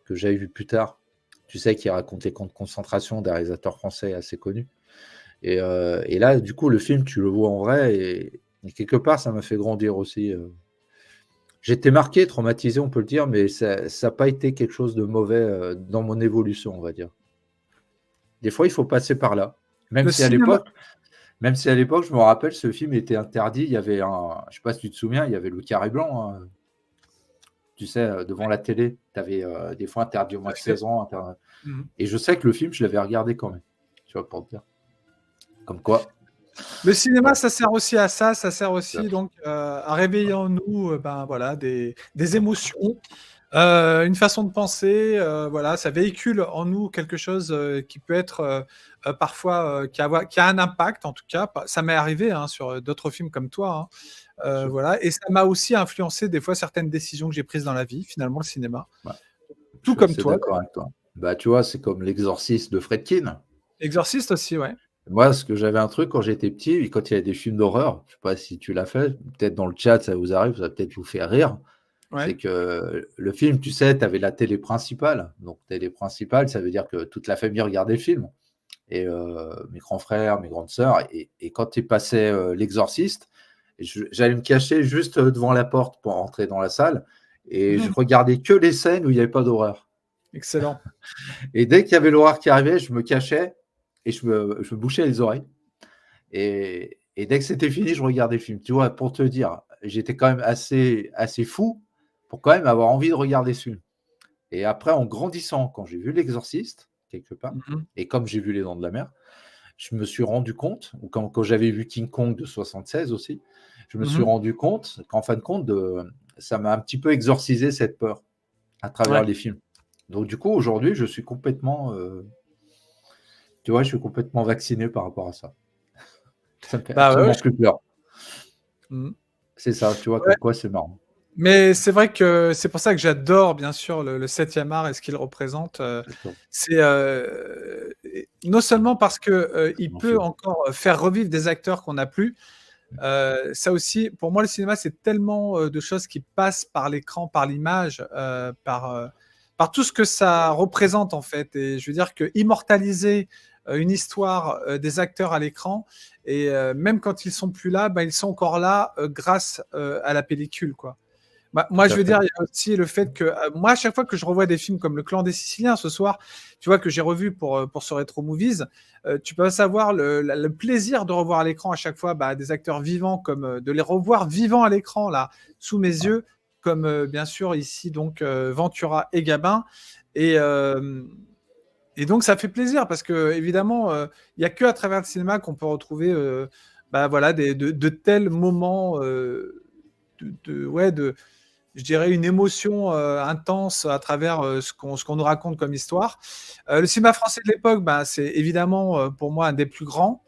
que j'avais vu plus tard. Tu sais, qui raconte les camps de concentration d'un réalisateur français assez connu. Et là, du coup, le film, tu le vois en vrai, et quelque part, ça m'a fait grandir aussi. J'étais marqué, traumatisé, on peut le dire, mais ça n'a pas été quelque chose de mauvais dans mon évolution, on va dire. Des fois, il faut passer par là. Même Le si à cinéma. l'époque, Même si à l'époque, je me rappelle, ce film était interdit. Il y avait je ne sais pas si tu te souviens, il y avait le carré blanc, hein. Tu sais, devant la télé, tu avais des fois interdit au Tout moins à de fait. 16 ans. Mhm. Et je sais que le film, je l'avais regardé quand même. Tu vois, pour te dire. Comme quoi. Le cinéma, Voilà. ça sert aussi à ça. Ça sert Ça, aussi donc à réveiller en nous, ben voilà, des émotions, une façon de penser. Voilà, ça véhicule en nous quelque chose qui peut être parfois qui a un impact. En tout cas, ça m'est arrivé hein, sur d'autres films comme toi. Hein. bien sûr. Voilà, et ça m'a aussi influencé des fois certaines décisions que j'ai prises dans la vie. Finalement, le cinéma, Ouais, je tout suis comme assez toi. d'accord avec toi. Bah, tu vois, c'est comme l'exorciste de Fredkin. Exorciste aussi, ouais. Moi, ce que j'avais un truc quand j'étais petit, et quand il y avait des films d'horreur, je ne sais pas si tu l'as fait, peut-être dans le chat, ça vous arrive, ça va peut-être vous faire rire. C'est Ouais. que le film, tu sais, tu avais la télé principale. Donc, télé principale, ça veut dire que toute la famille regardait le film. Et mes grands frères, mes grandes sœurs. Et quand il passait L'Exorciste, j'allais me cacher juste devant la porte pour entrer dans la salle. Et je regardais que les scènes où il n'y avait pas d'horreur. Excellent. Et dès qu'il y avait l'horreur qui arrivait, je me cachais et je me bouchais les oreilles. Et dès que c'était fini, je regardais le film. Tu vois, pour te dire, j'étais quand même assez fou pour quand même avoir envie de regarder ce film. Et après, en grandissant, quand j'ai vu L'Exorciste, quelque part, Mmh. et comme j'ai vu Les Dents de la Mer, je me suis rendu compte, ou quand j'avais vu King Kong de 76 aussi, je me suis Mmh. rendu compte qu'en fin de compte, ça m'a un petit peu exorcisé cette peur à travers Ouais. les films. Donc du coup, aujourd'hui, je suis complètement, tu vois, je suis complètement vacciné par rapport à ça. Ça me fait Bah, ouais, absolument plus peur. mmh. C'est ça, tu vois, Ouais, comme quoi c'est marrant. mais c'est vrai que c'est pour ça que j'adore bien sûr le 7e art et ce qu'il représente, D'accord. c'est, et non seulement parce que, il Mon peut film. encore, faire revivre des acteurs qu'on n'a plus, ça aussi pour moi le cinéma c'est tellement, de choses qui passent par l'écran, par l'image, par tout ce que ça représente en fait et je veux dire que immortaliser, une histoire, des acteurs à l'écran et même quand ils sont plus là, bah, ils sont encore là, grâce, à la pellicule quoi. Bah, moi, Tout je à veux fait. dire, il y a aussi le fait que, moi, à chaque fois que je revois des films comme Le Clan des Siciliens ce soir, tu vois, que j'ai revu pour ce Retro Movies, tu peux pas savoir le plaisir de revoir à l'écran à chaque fois, bah, des acteurs vivants comme, de les revoir vivants à l'écran là, sous mes Ouais. yeux, comme, bien sûr ici donc, Ventura et Gabin et hem et donc ça fait plaisir parce qu'évidemment, il y a qu'à travers le cinéma qu'on peut retrouver, bah, voilà des de tels moments, ouais, je dirais une émotion, intense à travers, ce qu'on nous raconte comme histoire. Le cinéma français de l'époque, bah, c'est évidemment, pour moi un des plus grands,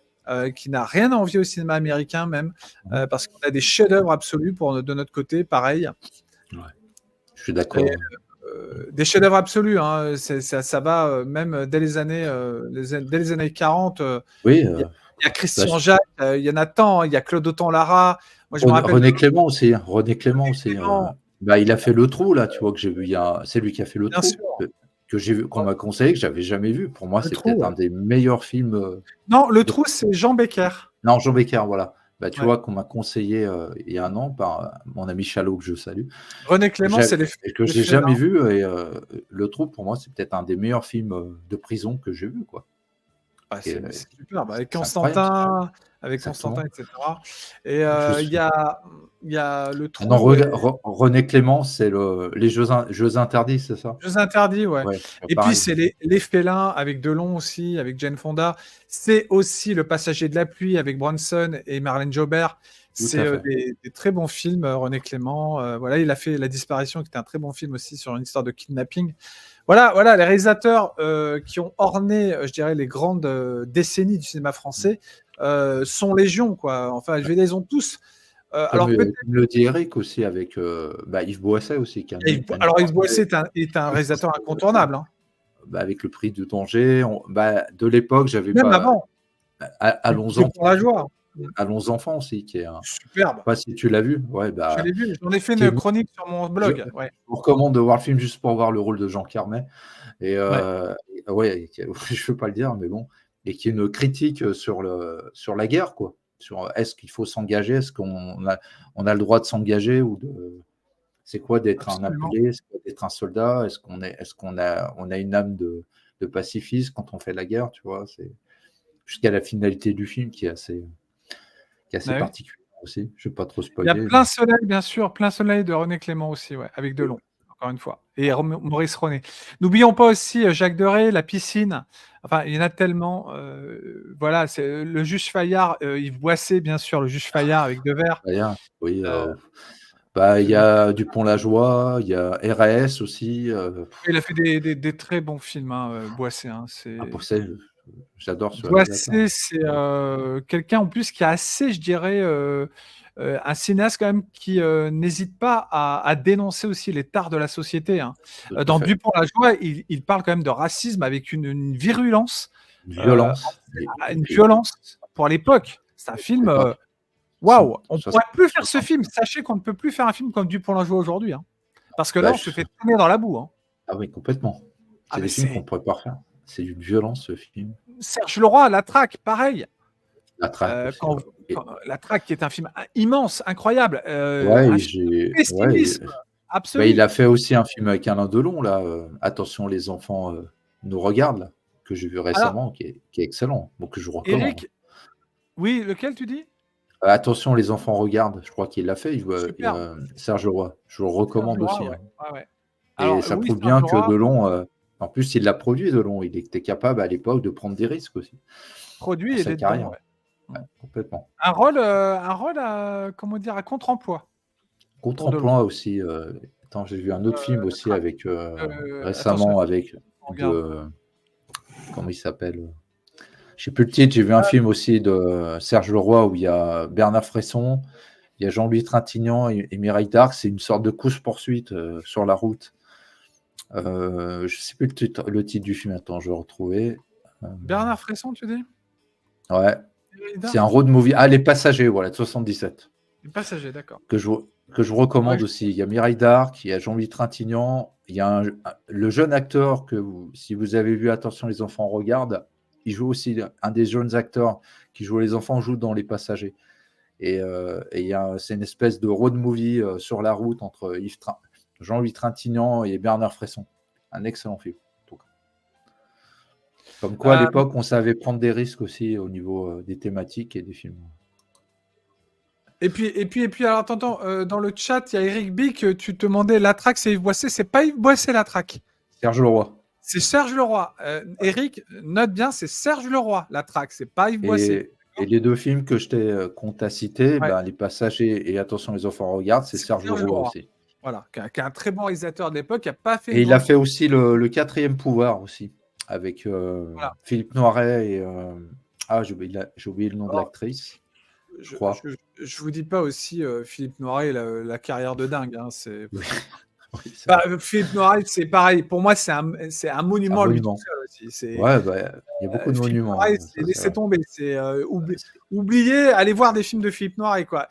qui n'a rien à envier au cinéma américain même, Mmh. parce qu'on a des chefs-d'œuvre absolus de notre côté, pareil Ouais. Je suis et d'accord. des chefs-d'œuvre absolus, hein, ça va, même dès les années, dès les années 40, Oui, il y a il y a bah, Christian Jacques, il y en a tant, il y a Claude Autant-Lara. Moi je me rappelle de René Clément aussi, hein. René Clément aussi, Clément, bah, il a fait Le Trou là, tu vois? Que j'ai vu c'est lui qui a fait Le bien Trou, sûr, que j'ai vu, qu'on m'a conseillé, que j'avais jamais vu. Pour moi, Le c'est Trou, peut-être un ouais. des meilleurs films, Non, Le de Trou, c'est Jean Becker. non, Jean Becker, voilà. Bah, tu Ouais. vois? Qu'on m'a conseillé, il y a 1 an par, mon ami Chalot que je salue, René que Clément, j'ai c'est et que les j'ai félins. jamais vu et Le Trou pour moi, c'est peut-être un des meilleurs films, de prison que j'ai vu, quoi. Ah, Et c'est superbe c'est incroyable ça. Avec Constantin, Exactement. et cetera et Je il y a Le Ah non, Trou et René Clément, c'est les Jeux interdits, c'est ça? Jeux interdits, ouais Ouais, et puis pareil. c'est les félins avec Delon aussi, avec Jane Fonda. C'est aussi Le Passager de la pluie avec Bronson et Marlène Jobert. Tout C'est, à fait. des très bons films, René Clément, voilà, il a fait La Disparition qui était un très bon film aussi sur une histoire de kidnapping. Voilà, les réalisateurs, qui ont orné, je dirais les grandes, décennies du cinéma français, sont légion quoi. Enfin, je veux dire, ils ont tous, alors peut-être Comme le dit Eric aussi avec, bah, Yves Boisset aussi qui a Yves qui a une alors Yves force, Boisset est un une force, réalisateur incontournable, hein, bah, avec Le Prix du danger, bah, de l'époque, j'avais même pas avant, Allons Dupont la enfants, joie. Mmh, Allons enfants aussi qui est un, je superbe. sais pas si tu l'as vu? Ouais, Je bah, l'ai vu, j'en ai fait qui est une chronique sur mon je blog, ouais, vous recommande de voir le film juste pour voir le rôle de Jean Carmet et ouais, ouais, je veux pas le dire, mais bon, et qui est une critique, sur la guerre, quoi. Sur, est-ce qu'il faut s'engager? Est-ce qu'on a le droit de s'engager ou de c'est quoi d'être un absolument. appelé? C'est quoi d'être un soldat? Est-ce qu'on a une âme de pacifiste quand on fait la guerre, tu vois? C'est jusqu'à la finalité du film qui est assez Bah oui. particulière aussi. Je ne vais pas trop Il y a spoiler, Plein mais soleil, bien sûr, Plein soleil de René Clément aussi, ouais, avec Delon, encore une fois et Maurice Ronet. N'oublions pas aussi, Jacques Deray, La piscine. Enfin, il y en a tellement, voilà, c'est le Juge Fayard, Yves Boisset, bien sûr, le Juge Fayard avec Devers, rien. Oui, heu, bah, il y le a Dupont-la-Joie, il y a RAS aussi, il a fait des très bons films, hein, Boisset, hein, pour c'est ça, j'adore ce réalisateur. Boisset, c'est, quelqu'un en plus qui a assez, je dirais, un cinéaste quand même qui, n'hésite pas à dénoncer aussi les tares de la société, hein. Tout à Dans fait. Dupont-la-Joie, il parle quand même de racisme avec une virulence, Une heu, violence une violence pour l'époque. C'est un pour film, l'époque. Soixante waouh! On pourrait plus faire ce 60. film. Sachez qu'on ne peut plus faire un film comme Dupont-la-Joie aujourd'hui, hein, parce que là, Bah, on se fait traîner dans la boue, hein. ah oui, complètement. Ah C'est mais des films qu'on c'est ne pourrait pas refaire. C'est d'une violence ce film. Serge Leroy, La Traque, pareil. La Traque aussi, Quand ouais, et La Traque qui est un film immense, incroyable, ouais un et film de j'ai ouais et pessimisme. Bah, il absolue. a fait aussi un film avec Alain Delon, là, Attention les enfants nous regardent, là, que j'ai vu Alors, récemment, qui est excellent, donc que je vous recommande. Eric, oui, lequel tu dis? Attention les enfants regardent, je crois qu'il l'a fait, Superbe. Serge Leroy. Je vous le Serge recommande Leroy, aussi, ouais. hein. Ouais, ouais. Et Alors, ça oui, prouve Serge bien que Leroy, Delon, en plus, il l'a produit Delon, il était capable à l'époque de prendre des risques aussi, produit pour et sa d'être dedans, carrière. ouais. Ouais, complètement. Un rôle à, comment dire, à contre-emploi pour Delon. Contre-emploi aussi, attends, j'ai vu un autre film aussi Tra- avec, attention, récemment avec regarde. comment il s'appelle? Je sais plus le titre, j'ai vu un film aussi de Serge Leroy où il y a Bernard Fresson, il y a Jean-Louis Trintignant et Mireille Darc. C'est une sorte de course-poursuite sur la route. Je sais plus le titre du film. Attends, je vais retrouver. Bernard Fresson, tu dis? Ouais, Mireille c'est un Darc? road movie. Ah, Les Passagers, voilà, de 77. Les Passagers, d'accord. Que je vous recommande Ouais, aussi. Il y a Mireille Darc, il y a Jean-Louis Trintignant, il y a le jeune acteur si vous avez vu Attention les enfants regardent, il joue aussi un des jeunes acteurs qui joue les enfants, joue dans Les Passagers. Et c'est une espèce de road movie sur la route entre Jean-Louis Trintignant et Bernard Fresson. Un excellent film. En tout cas. Comme quoi, à Euh, l'époque, on savait prendre des risques aussi au niveau des thématiques et des films. et puis, alors, t'entends, dans le chat, il y a Eric Bic, tu te demandais la track, c'est Yves Boisset. C'est pas Yves Boisset, la track. Serge Leroy. C'est Serge Leroy. Eric, note bien, c'est Serge Leroy, la track. C'est pas Yves Boisset. Et les deux films qu'on t'a cités, Ouais, Les Passagers et Attention les enfants regardent, c'est c'est Serge Serge Leroy Leroy. aussi. Voilà, qui est un très bon réalisateur de l'époque, qui n'a pas fait Et une il a grande. fait aussi le quatrième pouvoir aussi, avec Voilà. Philippe Noiret et j'ai oublié le nom de Alors, l'actrice, je je, crois. je vous dis pas aussi Philippe Noiret, la carrière de dingue. Hein, c'est... Oui, oui, c'est Bah, vrai. Philippe Noiret, c'est pareil. Pour moi, c'est un C'est un monument lui tout monument. seul aussi. C'est, Ouais, il y a beaucoup de Philippe monuments, Noiret, hein, c'est ça c'est laissé vrai. tomber. C'est Ouais, oublier, aller voir des films de Philippe Noiret, quoi.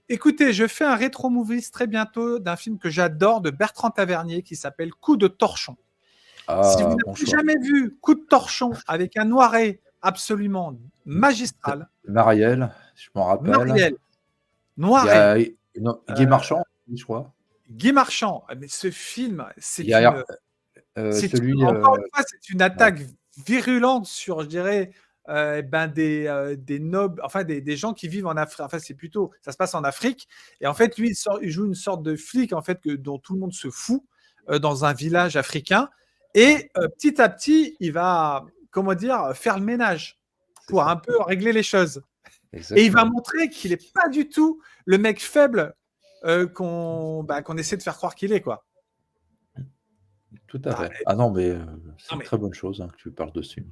Écoutez, je fais un rétro movies très bientôt d'un film que j'adore de Bertrand Tavernier qui s'appelle Coup de torchon. Si vous bon n'avez choix. jamais vu Coup de torchon avec un Noiret absolument magistral, Marielle, je m'en rappelle. Marielle, Il y a Noiret, Guy Marchand, je crois. Guy Marchand, mais ce film, Il y a celui. encore une fois, c'est une Ouais. attaque virulente sur, je dirais, des nobles, enfin des gens qui vivent en Afrique. Enfin, c'est plutôt, ça se passe en Afrique. Et en fait, lui, il joue une sorte de flic en fait dont tout le monde se fout dans un village africain. Et petit à petit, il va, comment dire, faire le ménage C'est pour un ça, peu régler les choses. Et il va exactement. montrer qu'il n'est pas du tout le mec faible qu'on essaie de faire croire qu'il est, quoi. Tout à Ah, fait. Ah non, mais c'est non, une mais... très bonne chose que tu parles dessus.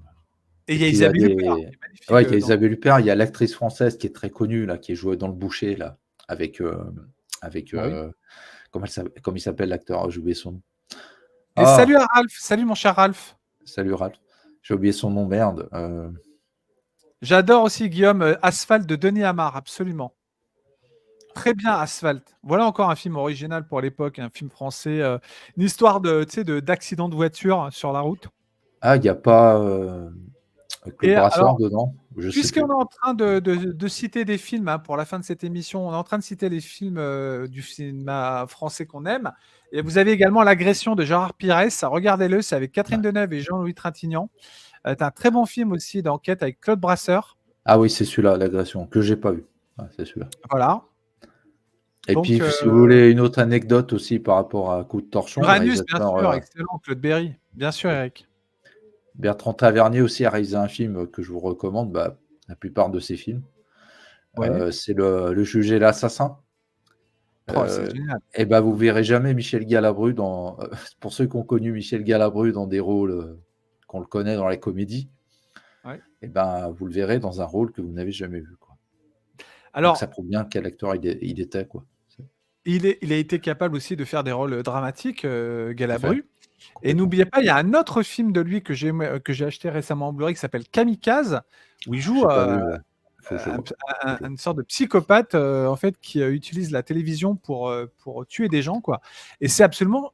Et Et il y a puis il y a Isabelle Huppert, qui est magnifique ouais, il y a dans. Isabelle Huppert, il y a l'actrice française qui est très connue là, qui est jouée dans Le Boucher là, avec Ah oui. comment il s'appelle l'acteur? Oh, j'ai oublié son nom. Et Ah, salut à Ralph, salut mon cher Ralph. salut Ralph. J'ai oublié son nom, merde. J'adore aussi Guillaume Asphalt de Denis Amar, absolument. Très bien Asphalt. Voilà encore un film original pour l'époque, un film français, une histoire d'accident de voiture sur la route. Ah, il n'y a pas Claude Et Brasseur alors, dedans? Je sais puisqu'on plus. est en train de citer des films pour la fin de cette émission, on est en train de citer les films du cinéma français qu'on aime. Et vous avez également L'Agression de Gérard Pires. Regardez-le, c'est avec Catherine Ouais. Deneuve et Jean-Louis Trintignant. C'est un très bon film aussi d'enquête avec Claude Brasseur. Ah oui, c'est celui-là, l'agression, que j'ai pas vu. Ouais, c'est celui-là. Voilà. Et Donc, puis, si vous voulez une autre anecdote aussi par rapport à Coup de torchon, le Uranus, bien réalisateur sûr, excellent, Claude Berry. Bien sûr, Eric. Bertrand Tavernier aussi a réalisé un film que je vous recommande, la plupart de ses films. Ouais. C'est le juge et l'assassin. Oh, c'est génial. Et vous verrez jamais Michel Galabru pour ceux qui ont connu Michel Galabru dans des rôles qu'on le connaît dans la comédie. Ouais. Et vous le verrez dans un rôle que vous n'avez jamais vu, quoi. Alors, donc ça prouve bien quel acteur il était, quoi. il a été capable aussi de faire des rôles dramatiques, Galabru. Et Complètement. n'oubliez pas, il y a un autre film de lui que j'ai acheté récemment en Blu-ray qui s'appelle Kamikaze, où il joue J'ai pas vu, ouais. Faut que je vois. une sorte de psychopathe en fait qui utilise la télévision pour tuer des gens, quoi. Et c'est absolument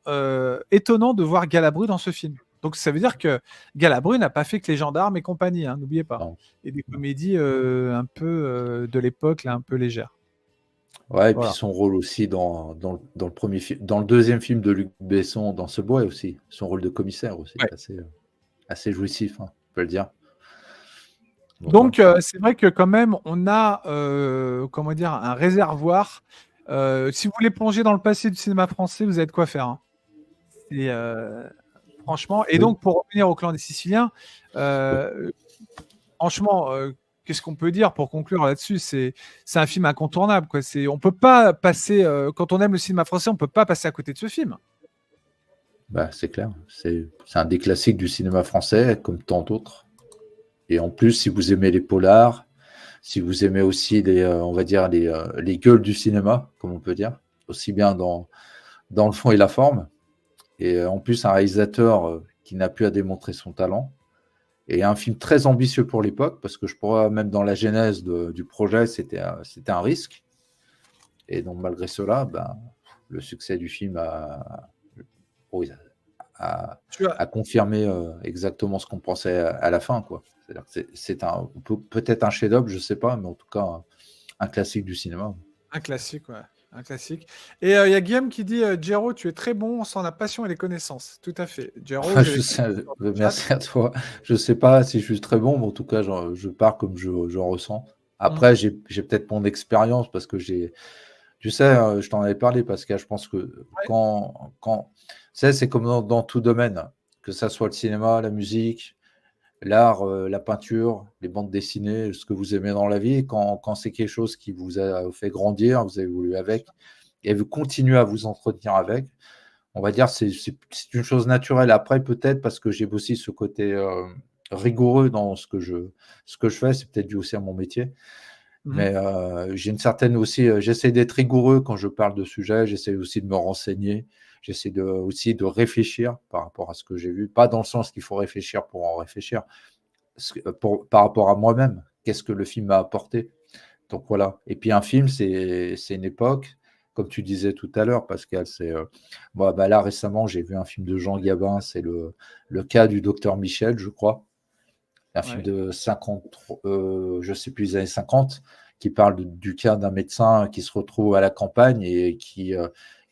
étonnant de voir Galabru dans ce film. Donc ça veut dire que Galabru n'a pas fait que Les Gendarmes et compagnie, hein, n'oubliez pas. Non. Et des comédies un peu de l'époque, là, un peu légères. Ouais, et puis Voilà. son rôle aussi dans le premier film, dans le deuxième film de Luc Besson, dans Ce Bois aussi. Son rôle de commissaire aussi Ouais. est assez jouissif, hein, on peut le dire. Donc voilà. Donc, c'est vrai que quand même, on a, comment dire, un réservoir. Si vous voulez plonger dans le passé du cinéma français, vous avez de quoi faire, hein. Et franchement, et Oui, donc pour revenir au Clan des Siciliens, oui. euh, franchement, qu'est-ce qu'on peut dire pour conclure là-dessus? C'est un film incontournable, quoi. On peut pas passer, quand on aime le cinéma français, on peut pas passer à côté de ce film. Bah, c'est clair. C'est un des classiques du cinéma français, comme tant d'autres. Et en plus, si vous aimez les polars, si vous aimez aussi on va dire les gueules du cinéma, comme on peut dire, aussi bien dans le fond et la forme. Et en plus, un réalisateur qui n'a plus à démontrer son talent. Et un film très ambitieux pour l'époque, parce que je crois même dans la genèse du projet, c'était un risque. Et donc malgré cela, ben, le succès du film oui, Tu as, a confirmé exactement ce qu'on pensait à la fin, quoi. C'est-à-dire que peut-être un chef-d'œuvre, je sais pas, mais en tout cas un classique du cinéma. un classique, ouais. Un classique. Et il y a Guillaume qui dit Jero, tu es très bon sans la passion et les connaissances. Tout à fait. Jero, j'ai Je les sais, connaissances sur le chat. merci à toi. Je sais pas si je suis très bon, mais en tout cas, je pars comme j'en ressens. Mm. Après, j'ai peut-être mon expérience parce que tu sais, je t'en avais parlé, Pascal. Je pense que Ouais. tu sais, c'est comme dans tout domaine, que ça soit le cinéma, la musique, l'art, la peinture, les bandes dessinées, ce que vous aimez dans la vie, quand c'est quelque chose qui vous a fait grandir, vous avez évolué avec, et vous continuez à vous entretenir avec, on va dire c'est une chose naturelle. Après, peut-être parce que j'ai aussi ce côté rigoureux dans ce que je fais, c'est peut-être dû aussi à mon métier. Mhm. Mais j'ai une certaine aussi, j'essaie d'être rigoureux quand je parle de sujets, j'essaie aussi de me renseigner, j'essaie aussi de réfléchir par rapport à ce que j'ai vu. Pas dans le sens qu'il faut réfléchir pour en réfléchir, par rapport à moi-même, qu'est-ce que le film m'a apporté. Donc voilà. Et puis un film, c'est une époque, comme tu disais tout à l'heure, Pascal. Moi, bah là récemment, j'ai vu un film de Jean Gabin, c'est le cas du docteur Michel, je crois. Un film Ouais. de 50, je sais plus, les années 50, qui parle du cas d'un médecin qui se retrouve à la campagne et qui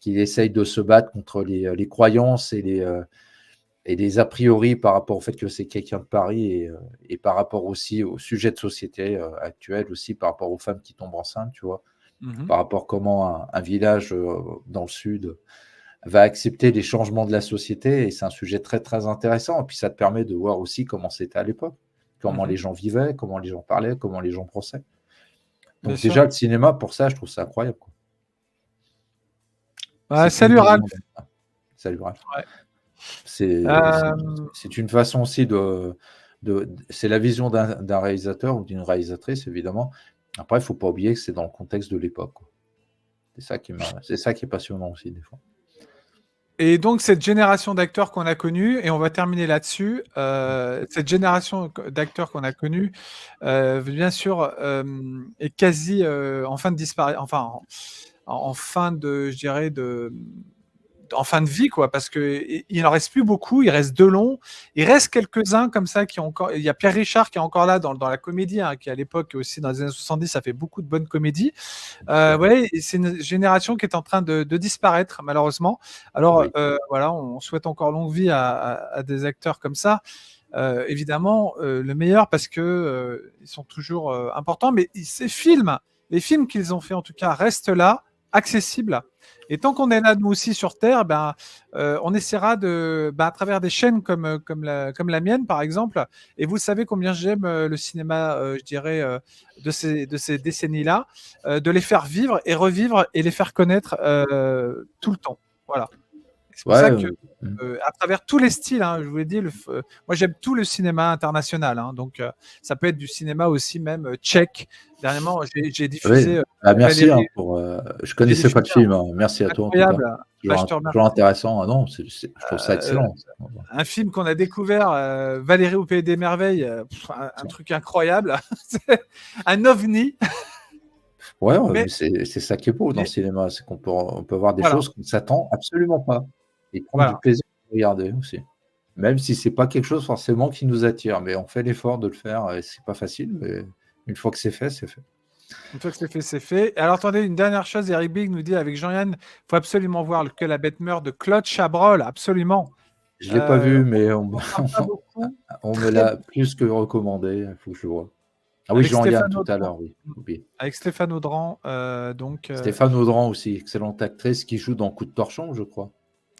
essaye de se battre contre les croyances et les a priori par rapport au fait que c'est quelqu'un de Paris et par rapport aussi au sujet de société actuel, aussi par rapport aux femmes qui tombent enceintes, tu vois, Mhm. par rapport à comment un village dans le sud va accepter les changements de la société. Et c'est un sujet très, très intéressant. Et puis ça te permet de voir aussi comment c'était à l'époque, comment les Mhm. gens vivaient, comment les gens parlaient, comment les gens pensaient. Bien Donc sûr. déjà, le cinéma, pour ça, je trouve ça incroyable, quoi. C'est une Salut Ralph. vision. Salut, Ralph. Ouais. C'est Euh, c'est une façon aussi c'est la vision d'un réalisateur ou d'une réalisatrice, évidemment. Après, il ne faut pas oublier que c'est dans le contexte de l'époque, quoi. C'est ça qui est passionnant aussi, des fois. et donc cette génération d'acteurs qu'on a connue, et on va terminer là-dessus, cette génération d'acteurs qu'on a connue, bien sûr, est quasi en fin de disparition, enfin en fin de, je dirais, en fin de vie, quoi, parce que il en reste plus beaucoup, il reste Delon, il reste quelques-uns comme ça qui ont encore, il y a Pierre Richard qui est encore là dans la comédie, hein, qui à l'époque aussi dans les années 70 ça fait beaucoup de bonnes comédies. Sûr. Ouais, et c'est une génération qui est en train de disparaître malheureusement. Alors Oui. voilà, on souhaite encore longue vie à des acteurs comme ça. Évidemment, le meilleur parce que ils sont toujours importants, mais ces films, les films qu'ils ont fait en tout cas restent là, accessibles. Et tant qu'on est là nous aussi sur Terre, ben, on essaiera à travers des chaînes comme la mienne par exemple. Et vous savez combien j'aime le cinéma, je dirais, de ces décennies-là, de les faire vivre et revivre et les faire connaître tout le temps. Voilà. C'est pour Ouais. ça que à travers tous les styles, hein, je vous l'ai dit, moi j'aime tout le cinéma international, hein, donc ça peut être du cinéma aussi même tchèque. Dernièrement, j'ai Oui. diffusé Ah, merci hein, Valérie, je j'ai connaissais pas diffusé le film, hein. Merci à toi en tout cas. incroyable. Bah, je te Toujours remercie. intéressant. Ah non, je trouve ça Euh, excellent. un film qu'on a découvert, Valérie au pays des merveilles, un truc incroyable, c'est un ovni, Ouais, ouais, mais, mais c'est ça qui est beau dans le mais cinéma, c'est on peut voir des voilà, choses qu'on ne s'attend absolument pas et prendre du voilà. plaisir à regarder aussi. Même si c'est pas quelque chose forcément qui nous attire, mais on fait l'effort de le faire et c'est pas facile, mais une fois que c'est fait, c'est fait. Une fois que c'est fait, c'est fait. Alors, attendez, une dernière chose, Eric Big nous dit avec Jean-Yann, il faut absolument voir Que la bête meurt de Claude Chabrol, absolument. Je l'ai pas vu, mais On n'en parle pas beaucoup. on me Très l'a bon. plus que recommandé. Il faut que je le vois. Ah oui, Avec Jean-Yann Stéphane tout à Audran. l'heure, oui. Oublié. Avec Stéphane Audran, Stéphane Audran aussi, excellente actrice qui joue dans Coup de torchon, je crois.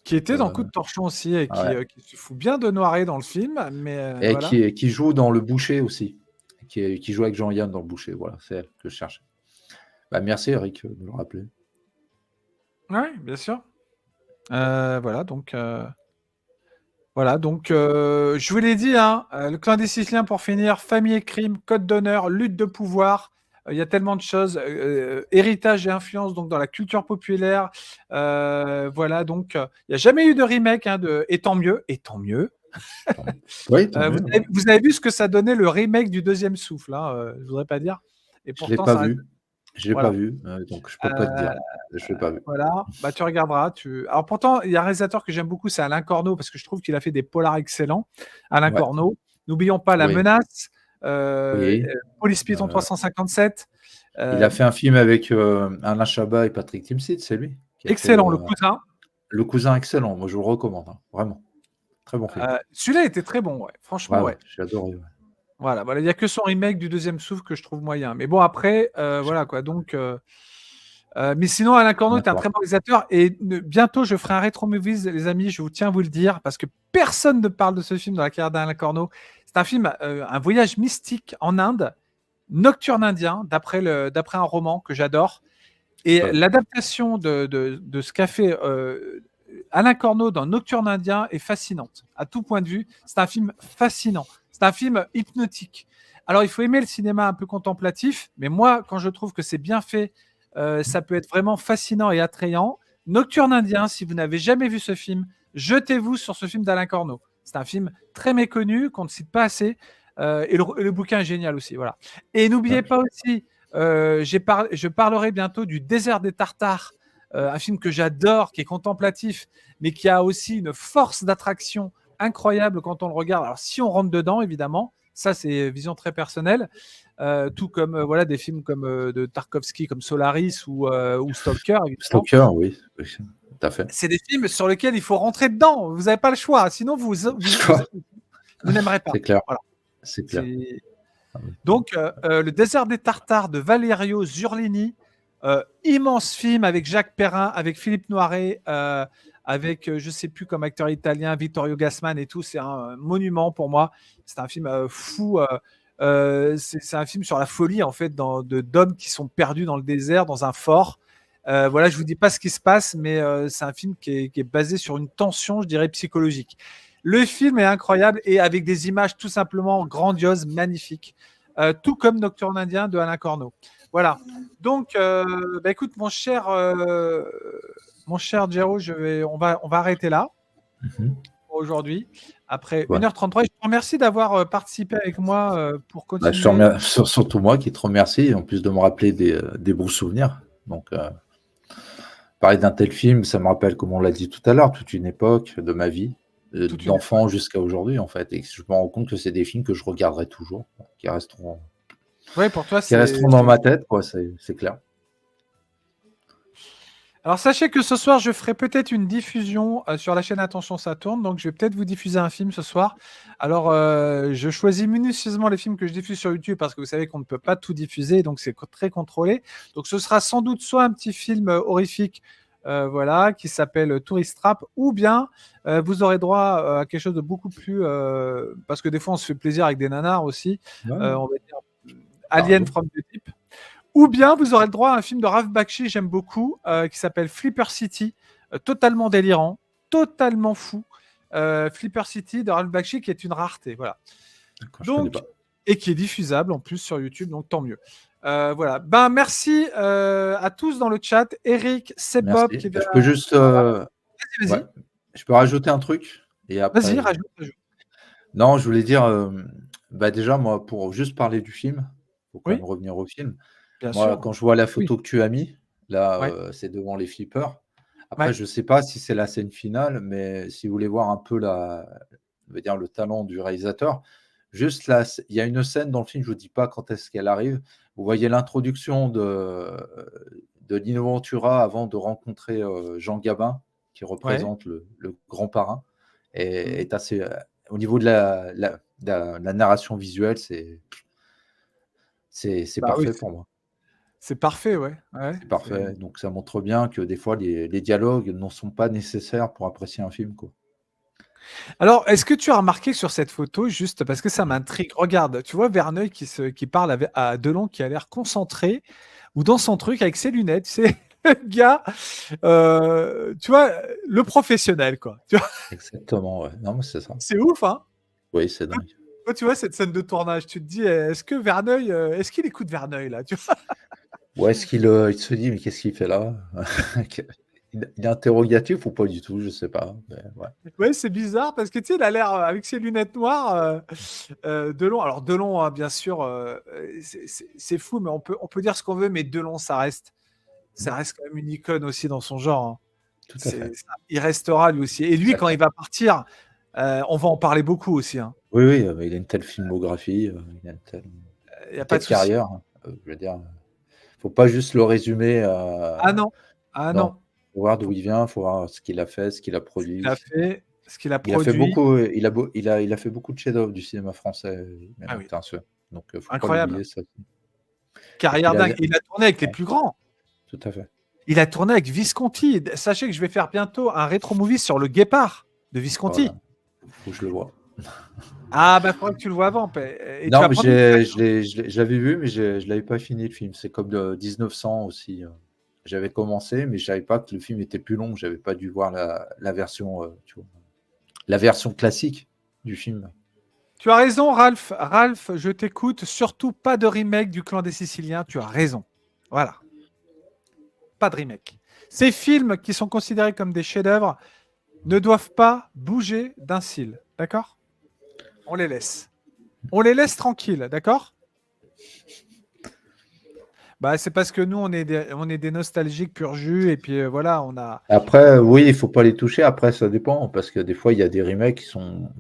qui était dans Coup de torchon aussi et Ouais. qui se fout bien de Noiret dans le film. Mais Et voilà. qui joue dans Le Boucher aussi. Qui joue avec Jean-Yann dans Le Boucher. Voilà, c'est elle que je cherchais. Bah, merci Eric de le rappeler. Oui, bien sûr. Voilà, donc je vous l'ai dit, hein, le clan des Siciliens pour finir, famille et crime, code d'honneur, lutte de pouvoir. Il y a tellement de choses, héritage et influence donc dans la culture populaire. Voilà, donc il n'y a jamais eu de remake hein, et tant mieux, et tant mieux. Oui, tant mieux. Vous avez vu ce que ça donnait le remake du Deuxième Souffle, hein, je voudrais pas dire. Et Je l'ai pourtant, pas ça reste. vu. Je l'ai Voilà. pas vu, donc je peux pas te dire. Je l'ai pas vu. Voilà, bah, tu regarderas. Alors pourtant, il y a un réalisateur que j'aime beaucoup, c'est Alain Corneau, parce que je trouve qu'il a fait des polars excellents. Alain Ouais. Corneau. N'oublions pas La Oui. Menace, Oui. Police Python 357. Il a fait un film avec Alain Chabat et Patrick Timsit, c'est lui qui a Excellent, fait, Le Cousin. Le Cousin excellent. Moi, je vous le recommande, hein, vraiment. Très bon film. Celui-là était très bon, ouais. Franchement, ouais. J'ai adoré. Ouais. Voilà, il n'y a que son remake du Deuxième Souffle que je trouve moyen. Mais bon, après, voilà quoi. Donc, mais sinon, Alain Corneau est un très bon réalisateur. Et bientôt, je ferai un rétro movies, les amis. Je vous tiens à vous le dire, parce que personne ne parle de ce film dans la carrière d'Alain Corneau. C'est un film, un voyage mystique en Inde, nocturne indien, d'après un roman que j'adore. Et l'adaptation de ce qu'a fait Alain Corneau dans Nocturne indien est fascinante, à tout point de vue. C'est un film fascinant. C'est un film hypnotique. Alors, il faut aimer le cinéma un peu contemplatif, mais moi, quand je trouve que c'est bien fait, ça peut être vraiment fascinant et attrayant. Nocturne indien, si vous n'avez jamais vu ce film, jetez-vous sur ce film d'Alain Corneau. C'est un film très méconnu, qu'on ne cite pas assez, et le bouquin est génial aussi. Voilà. Et n'oubliez pas aussi, je parlerai bientôt du Désert des Tartares, un film que j'adore, qui est contemplatif, mais qui a aussi une force d'attraction incroyable quand on le regarde. Alors, si on rentre dedans, évidemment, ça c'est vision très personnelle, tout comme voilà des films comme de Tarkovsky, comme Solaris ou Stalker. Évidemment. Stalker, oui, tout à fait. C'est des films sur lesquels il faut rentrer dedans. Vous n'avez pas le choix, sinon vous n'aimerez pas. C'est clair. Voilà. C'est clair. Donc, Le Désert des Tartares de Valerio Zurlini, immense film avec Jacques Perrin, avec Philippe Noiret, avec je ne sais plus comme acteur italien, Vittorio Gassman et tout. C'est un monument pour moi. C'est un film fou. C'est un film sur la folie en fait d'hommes qui sont perdus dans le désert, dans un fort. Voilà, je vous dis pas ce qui se passe, mais c'est un film qui est basé sur une tension, je dirais, psychologique. Le film est incroyable et avec des images tout simplement grandioses, magnifiques, tout comme Nocturne indien de Alain Corneau. Voilà. Donc, écoute, mon cher Jero, on va arrêter là pour aujourd'hui. Après 1h33, je te remercie d'avoir participé avec moi pour continuer. Je te remercie, surtout moi qui te remercie, en plus de me rappeler des beaux souvenirs. Donc, parler d'un tel film, ça me rappelle, comme on l'a dit tout à l'heure, toute une époque de ma vie, d'enfant jusqu'à aujourd'hui, en fait. Et je me rends compte que c'est des films que je regarderai toujours, qui resteront, pour toi, qui resteront dans ma tête, quoi, c'est clair. Alors, sachez que ce soir, je ferai peut-être une diffusion sur la chaîne Attention, ça tourne. Donc, je vais peut-être vous diffuser un film ce soir. Alors, je choisis minutieusement les films que je diffuse sur YouTube parce que vous savez qu'on ne peut pas tout diffuser. Donc, c'est très contrôlé. Donc, ce sera sans doute soit un petit film horrifique voilà, qui s'appelle Tourist Trap, ou bien vous aurez droit à quelque chose de beaucoup plus... parce que des fois, on se fait plaisir avec des nanars aussi. On va dire Alien from the Deep. Ou bien vous aurez le droit à un film de Ralph Bakshi, j'aime beaucoup, qui s'appelle Flipper City, totalement délirant, totalement fou. Flipper City de Ralph Bakshi, qui est une rareté. Voilà. Donc, et qui est diffusable en plus sur YouTube, donc tant mieux. Voilà. Merci à tous dans le chat. Eric, c'est Bob qui je peux juste. Vas-y. Ouais. Je peux rajouter un truc et après... Vas-y, rajoute. Non, je voulais dire, déjà, moi, pour juste parler du film, il faut quand même revenir au film. Bien moi, sûr. Quand je vois la photo que tu as mis, là, c'est devant les flippers. Après, je ne sais pas si c'est la scène finale, mais si vous voulez voir un peu le talent du réalisateur, juste là, il y a une scène dans le film, je ne vous dis pas quand est-ce qu'elle arrive. vous voyez l'introduction de Lino Ventura avant de rencontrer Jean Gabin, qui Ouais. représente le grand parrain, et Mmh. est assez. Au niveau de la narration visuelle, c'est Bah oui, parfait pour moi. c'est parfait, ouais. Ouais, C'est c'est parfait. Donc ça montre bien que des fois, les dialogues n'en sont pas nécessaires pour apprécier un film, quoi. alors, est-ce que tu as remarqué sur cette photo, juste parce que ça m'intrigue, regarde, tu vois Verneuil qui parle à Delon qui a l'air concentré ou dans son truc avec ses lunettes, c'est le gars, tu vois, le professionnel, quoi. Tu vois? Exactement, ouais. Non, mais c'est ça. C'est ouf, hein? Oui, c'est Toi dingue. toi, tu vois cette scène de tournage, tu te dis: «Est-ce que Verneuil, est-ce qu'il écoute Verneuil là?» Tu vois? Ou est-ce qu'il, il se dit: «Mais qu'est-ce qu'il fait là?» Que il est interrogatif ou pas du tout? Je sais pas, mais ouais. Ouais, c'est bizarre parce que tu sais, il a l'air, avec ses lunettes noires, Delon alors Delon, hein, bien sûr, c'est fou, mais on peut dire ce qu'on veut, mais Delon, Mmh. ça reste quand même une icône aussi dans son genre, hein. Tout à C'est fait. ça il restera lui aussi et lui, quand il va partir, on va en parler beaucoup aussi, hein. Oui, oui, il a une telle filmographie, il a Il y a une pas telle de souci. carrière, je veux dire, faut pas juste le résumer Ah à non, ah non, non. faut voir d'où Faut il vient, faut voir ce qu'il a fait, ce qu'il a ce qu'il a produit. fait, ce qu'il a Il a fait produit. beaucoup, il a fait beaucoup de chefs-d'œuvre du cinéma français, même Ah oui, international, donc faut pas incroyable. l'oublier ça aussi. Et puis Carrière il a dingue. Il a tourné avec les ouais, plus grands. tout à fait. Il a tourné avec Visconti. Sachez que je vais faire bientôt un rétro movie sur le Guépard de Voilà, Visconti. faut que je le voie. Ah bah, faudrait que tu le vois avant et tu Non, vas mais prendre une claque, hein. je l'avais vu, mais je l'avais pas fini le film. C'est comme de 1900 aussi. J'avais commencé, mais je savais pas que le film était plus long. J'avais pas dû voir la version, tu vois, la version classique du film. Tu as raison, Ralph. Ralph, je t'écoute. Surtout pas de remake du Clan des Siciliens. Tu as raison. Voilà, pas de remake. Ces films qui sont considérés comme des chefs-d'œuvre ne doivent pas bouger d'un cil. D'accord? On les laisse. On les laisse tranquilles. D'accord? Bah, c'est parce que nous, on est des nostalgiques pur jus et puis voilà, on a. Après, oui, il faut pas les toucher. Après, ça dépend parce que des fois, il y a des remakes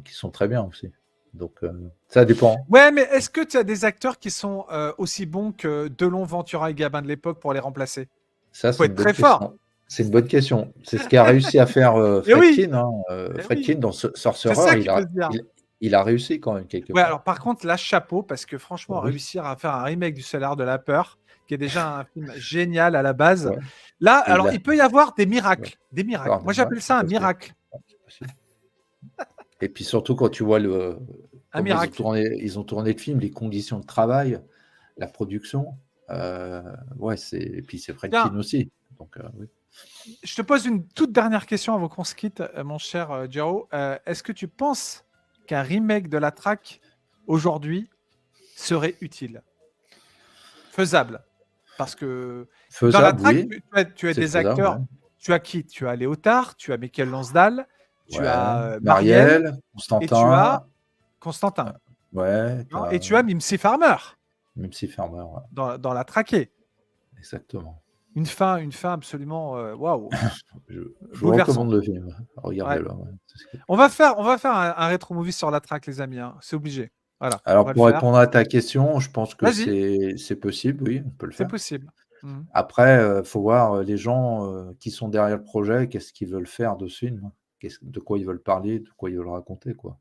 qui sont très bien aussi. Donc, ça dépend. Ouais, mais est-ce que tu as des acteurs qui sont aussi bons que Delon, Ventura et Gabin de l'époque pour les remplacer? Ça, Faut c'est une être bonne très fort. question. C'est une bonne question. C'est ce qu'a réussi à faire Eh oui, Friedkin, hein. eh oui. Friedkin dans C'est Sorcerer, ça qu'il faut se dire. il a réussi quand même quelque Ouais, part. alors par contre, là, chapeau, parce que Bah franchement, oui, réussir à faire un remake du Soldat de la Peur, qui est déjà un film génial à la base. ouais. Là, Et il alors, a il peut y avoir des ouais, miracles. Des miracles. Moi, pardon, ouais, j'appelle c'est ça un possible. miracle. Ouais, c'est possible. Et puis surtout quand tu vois Un comment miracle. ils ont tourné le film, les conditions de travail, la production, ouais, et puis c'est Tiens, Friedkin aussi. Donc, oui. je te pose une toute dernière question avant qu'on se quitte, mon cher Jero. Est-ce que tu penses qu'un remake de la track aujourd'hui serait utile, faisable? Parce que dans la Faisable, track, oui, tu as c'est des faisable, ouais. acteurs. Tu as qui? Tu as Léotard, tu as Michael Lansdale, tu Ouais, as Marielle Marielle, et tu as Constantin, Constantin. ouais, tu Non, et tu as Mimsy Farmer Mimsy Farmer, ouais, dans la traquée. exactement. Une fin absolument waouh, Je vous bouleversante. recommande le film, Ouais. regardez-le, ouais. On va faire un rétro movie sur la track, les amis, hein. C'est obligé. Voilà, on Alors va le pour faire. répondre à ta question, je pense que Vas-y, c'est possible, oui, on peut le c'est faire. possible. Mhm. Après, faut voir, les gens, qui sont derrière le projet, qu'est-ce qu'ils veulent faire de ce film? De quoi ils veulent parler, de quoi ils veulent raconter, quoi.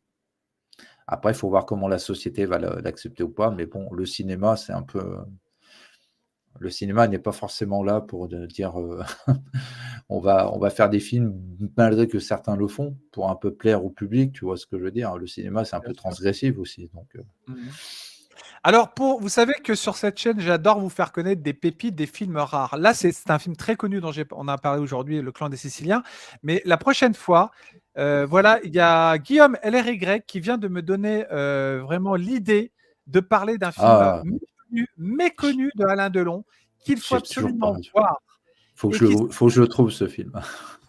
Après, il faut voir comment la société va l'accepter ou pas, mais bon, le cinéma n'est pas forcément là pour dire, on va faire des films malgré que certains le font, pour un peu plaire au public, tu vois ce que je veux dire? Le cinéma, c'est un Bien peu sûr. transgressif aussi, donc Mhm. Alors, vous savez que sur cette chaîne, j'adore vous faire connaître des pépites, des films rares. Là, c'est un film très connu dont on a parlé aujourd'hui, Le Clan des Siciliens. Mais la prochaine fois, voilà, il y a Guillaume LRY qui vient de me donner vraiment l'idée de parler d'un film ah, méconnu de Alain Delon qu'il faut j'ai toujours pas absolument voir et qui faut que je le trouve ce film.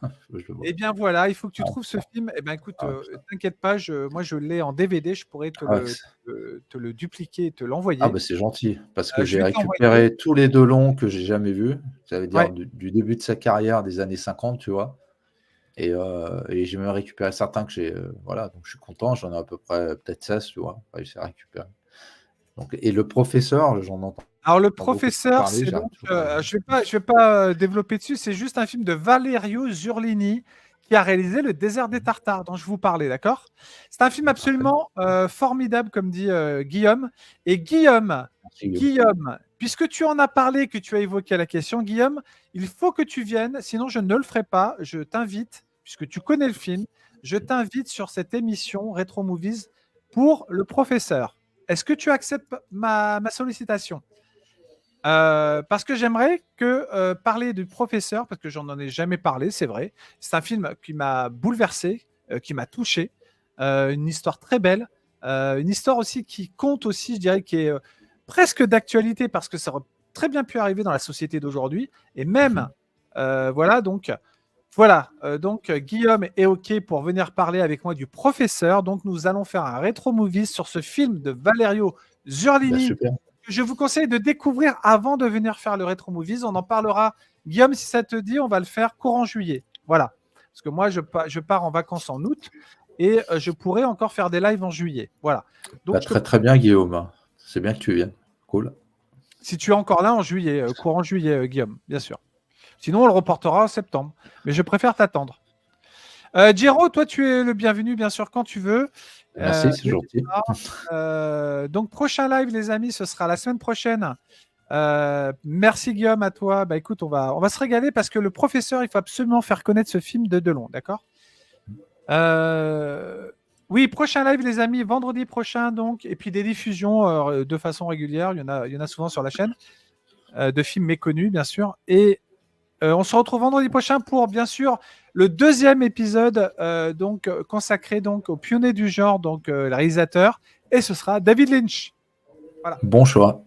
Faut que je le voie. eh bien voilà, il faut que tu Ah, trouves ce film. Eh bien écoute, ah putain. t'inquiète pas, moi je l'ai en DVD, je pourrais te Ah, le, te le dupliquer et te l'envoyer. bah, c'est gentil parce que Je j'ai vais te l'envoyer. récupéré tous les Delon que j'ai jamais vus. Ça veut dire Ouais. du début de sa carrière des années 50, tu vois? Et j'ai même récupéré certains que j'ai, voilà, donc je suis content, j'en ai à peu près peut-être 16, tu vois? Réussi à récupérer. Donc, et le professeur, j'en entends Alors, le beaucoup professeur, parler, c'est j'arrive donc, toujours pas. je vais pas développer dessus, c'est juste un film de Valerio Zurlini qui a réalisé Le désert des Mhm. Tartares, dont je vous parlais, d'accord? C'est un film Parfait. absolument formidable, comme dit Guillaume. Et Guillaume, Merci, Guillaume. Guillaume, puisque tu en as parlé, que tu as évoqué la question, Guillaume, il faut que tu viennes, sinon je ne le ferai pas. Je t'invite, puisque tu connais le film, je t'invite sur cette émission Retro Movies pour le professeur. Est-ce que tu acceptes ma sollicitation? Parce que j'aimerais que parler du professeur, parce que j'en ai jamais parlé, c'est vrai. C'est un film qui m'a bouleversé, qui m'a touché. Une histoire très belle, une histoire aussi qui compte aussi, je dirais, qui est presque d'actualité parce que ça aurait très bien pu arriver dans la société d'aujourd'hui. Et même, Mhm. voilà, donc voilà, donc Guillaume est OK pour venir parler avec moi du professeur. Donc nous allons faire un rétro movie sur ce film de Valerio Bah, Zurlini super. que je vous conseille de découvrir avant de venir faire le rétro movies. On en parlera. Guillaume, si ça te dit, on va le faire courant juillet. Voilà. Parce que moi, je pars en vacances en août et je pourrais encore faire des lives en juillet. Voilà. Bah, Donc, très très bien, Guillaume. C'est bien que tu viennes. Cool. si tu es encore là en juillet, courant juillet, Guillaume, bien sûr. Sinon, on le reportera en septembre. Mais je préfère t'attendre. Giro, toi, tu es le bienvenu, bien sûr, quand tu veux. Merci, c'est N'hésite gentil. pas. Donc, prochain live, les amis, ce sera la semaine prochaine. Merci Guillaume, à toi. Bah écoute, on va se régaler parce que le professeur, il faut absolument faire connaître ce film de Delon, d'accord? Oui, prochain live, les amis, vendredi prochain, donc, et puis des diffusions de façon régulière. Il y en a souvent sur la chaîne, de films méconnus, bien sûr. Et on se retrouve vendredi prochain pour, bien sûr, le deuxième épisode donc consacré donc au pionnier du genre, donc le réalisateur, et ce sera David Lynch. Voilà. Bon choix.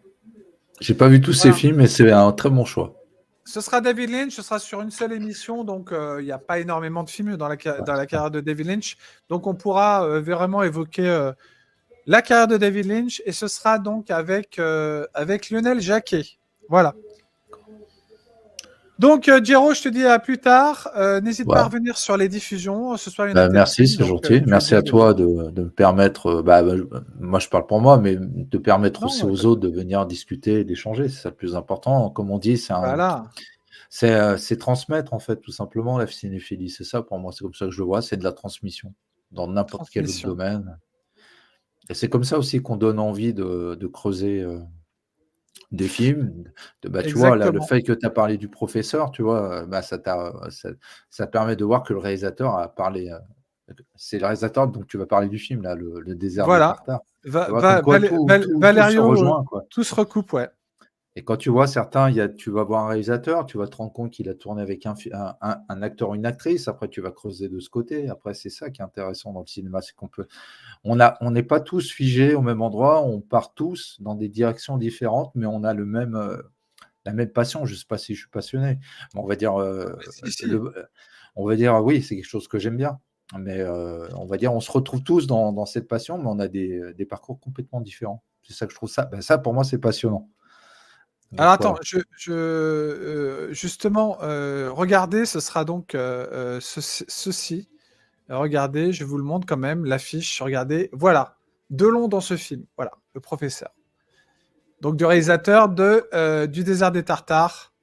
J'ai pas vu tous ces Voilà. films, mais c'est un très bon choix. Ce sera David Lynch, ce sera sur une seule émission, donc il n'y a pas énormément de films dans Ouais, dans la c'est ça. carrière de David Lynch. Donc on pourra vraiment évoquer la carrière de David Lynch et ce sera donc avec Lionel Jacquet. Voilà. Donc Giro, je te dis à plus tard. N'hésite pas à Voilà. revenir sur les diffusions. Ce soir, il y en a Bah, merci, peut-être une, c'est donc gentil. tu es le Merci à bienvenu. toi de me permettre, moi je parle pour moi, mais de permettre aussi Non, aux autres de venir discuter, d'échanger, c'est ça le plus important. Comme on dit, voilà. c'est transmettre en fait, tout simplement la cinéphilie. C'est ça pour moi, c'est comme ça que je le vois, c'est de la transmission dans n'importe quel autre Transmission. domaine. Et c'est comme ça aussi qu'on donne envie de creuser des films. Bah, tu vois, là, le Exactement. fait que tu as parlé du professeur, tu vois, bah, ça permet de voir que le réalisateur a parlé. C'est le réalisateur dont tu vas parler du film, là, le désert des Voilà. Tartares. Tu vois, comme quoi tout se Valerio, rejoint, quoi. tout se recoupe, ouais. Et quand tu vois certains, tu vas voir un réalisateur, tu vas te rendre compte qu'il a tourné avec un acteur ou une actrice. Après, tu vas creuser de ce côté. Après, c'est ça qui est intéressant dans le cinéma, c'est on n'est pas tous figés au même endroit. On part tous dans des directions différentes, mais on a la même passion. Je ne sais pas si je suis passionné, mais on va dire, Si, si. le, on va dire oui, c'est quelque chose que j'aime bien. Mais on va dire, on se retrouve tous dans cette passion, mais on a des parcours complètement différents. C'est ça que je trouve ça. Ben ça, pour moi, c'est passionnant. Alors Donc attends, voilà. justement, regardez, ce sera donc ceci. Regardez, je vous le montre quand même, l'affiche. Regardez, voilà, Delon dans ce film. Voilà, le professeur. Donc du réalisateur du désert des Tartares.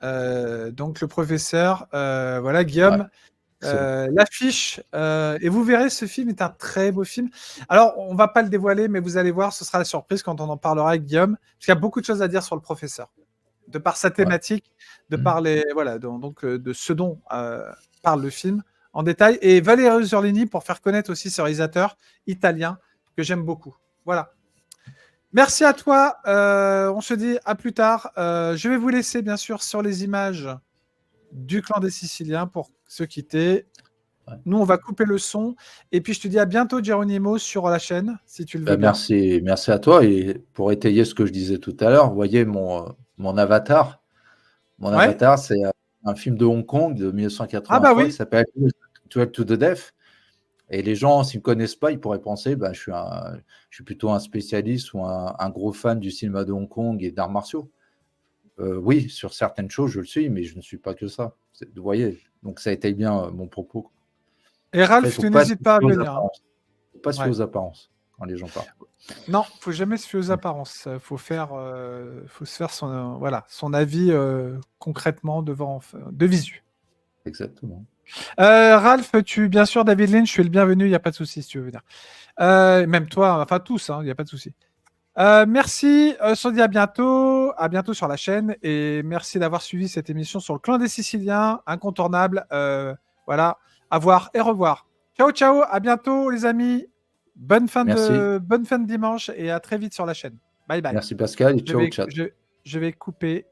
Donc le professeur, voilà, Ouais, Guillaume. excellent. L'affiche, et vous verrez, ce film est un très beau film. Alors, on va pas le dévoiler, mais vous allez voir, ce sera la surprise quand on en parlera avec Guillaume, parce qu'il y a beaucoup de choses à dire sur le professeur, de par sa Ouais. thématique, de Mmh. par voilà, donc de ce dont parle le film en détail. Et Valerio Zurlini pour faire connaître aussi ce réalisateur italien que j'aime beaucoup. Voilà. Merci à toi. On se dit à plus tard. Je vais vous laisser bien sûr sur les images du clan des Siciliens pour se quitter. Ouais. Nous, on va couper le son. Et puis, je te dis à bientôt, Geronimo, sur la chaîne, si tu le veux Bah, bien. merci à toi. Et pour étayer ce que je disais tout à l'heure, vous voyez mon avatar. Mon Ouais. avatar, c'est un film de Hong Kong de Ah bah 1983 qui oui. s'appelle 12 to the Death. Et les gens, s'ils ne me connaissent pas, ils pourraient penser je suis plutôt un spécialiste ou un gros fan du cinéma de Hong Kong et d'arts martiaux. Oui, sur certaines choses, je le suis, mais je ne suis pas que ça. Vous voyez, donc ça étaye bien mon propos. Et Après, il ne Ralph, faut tu pas se n'hésites pas à fier aux venir, hein. apparences. Faut pas se fier Ouais. aux apparences. quand les gens parlent. Non, faut jamais se fier aux apparences. Faut se faire son avis concrètement de visu. Exactement. Ralph, bien sûr, David Lynch, tu es le bienvenu, il n'y a pas de souci si tu veux venir. Même toi, enfin tous, il n'y a pas de souci. Merci, on se dit à bientôt sur la chaîne et merci d'avoir suivi cette émission sur le clan des Siciliens, incontournable. Voilà, à voir et revoir. Ciao, ciao, à bientôt les amis. Bonne fin de dimanche et à très vite sur la chaîne. Bye bye. Merci Pascal et ciao, chat. Je vais couper.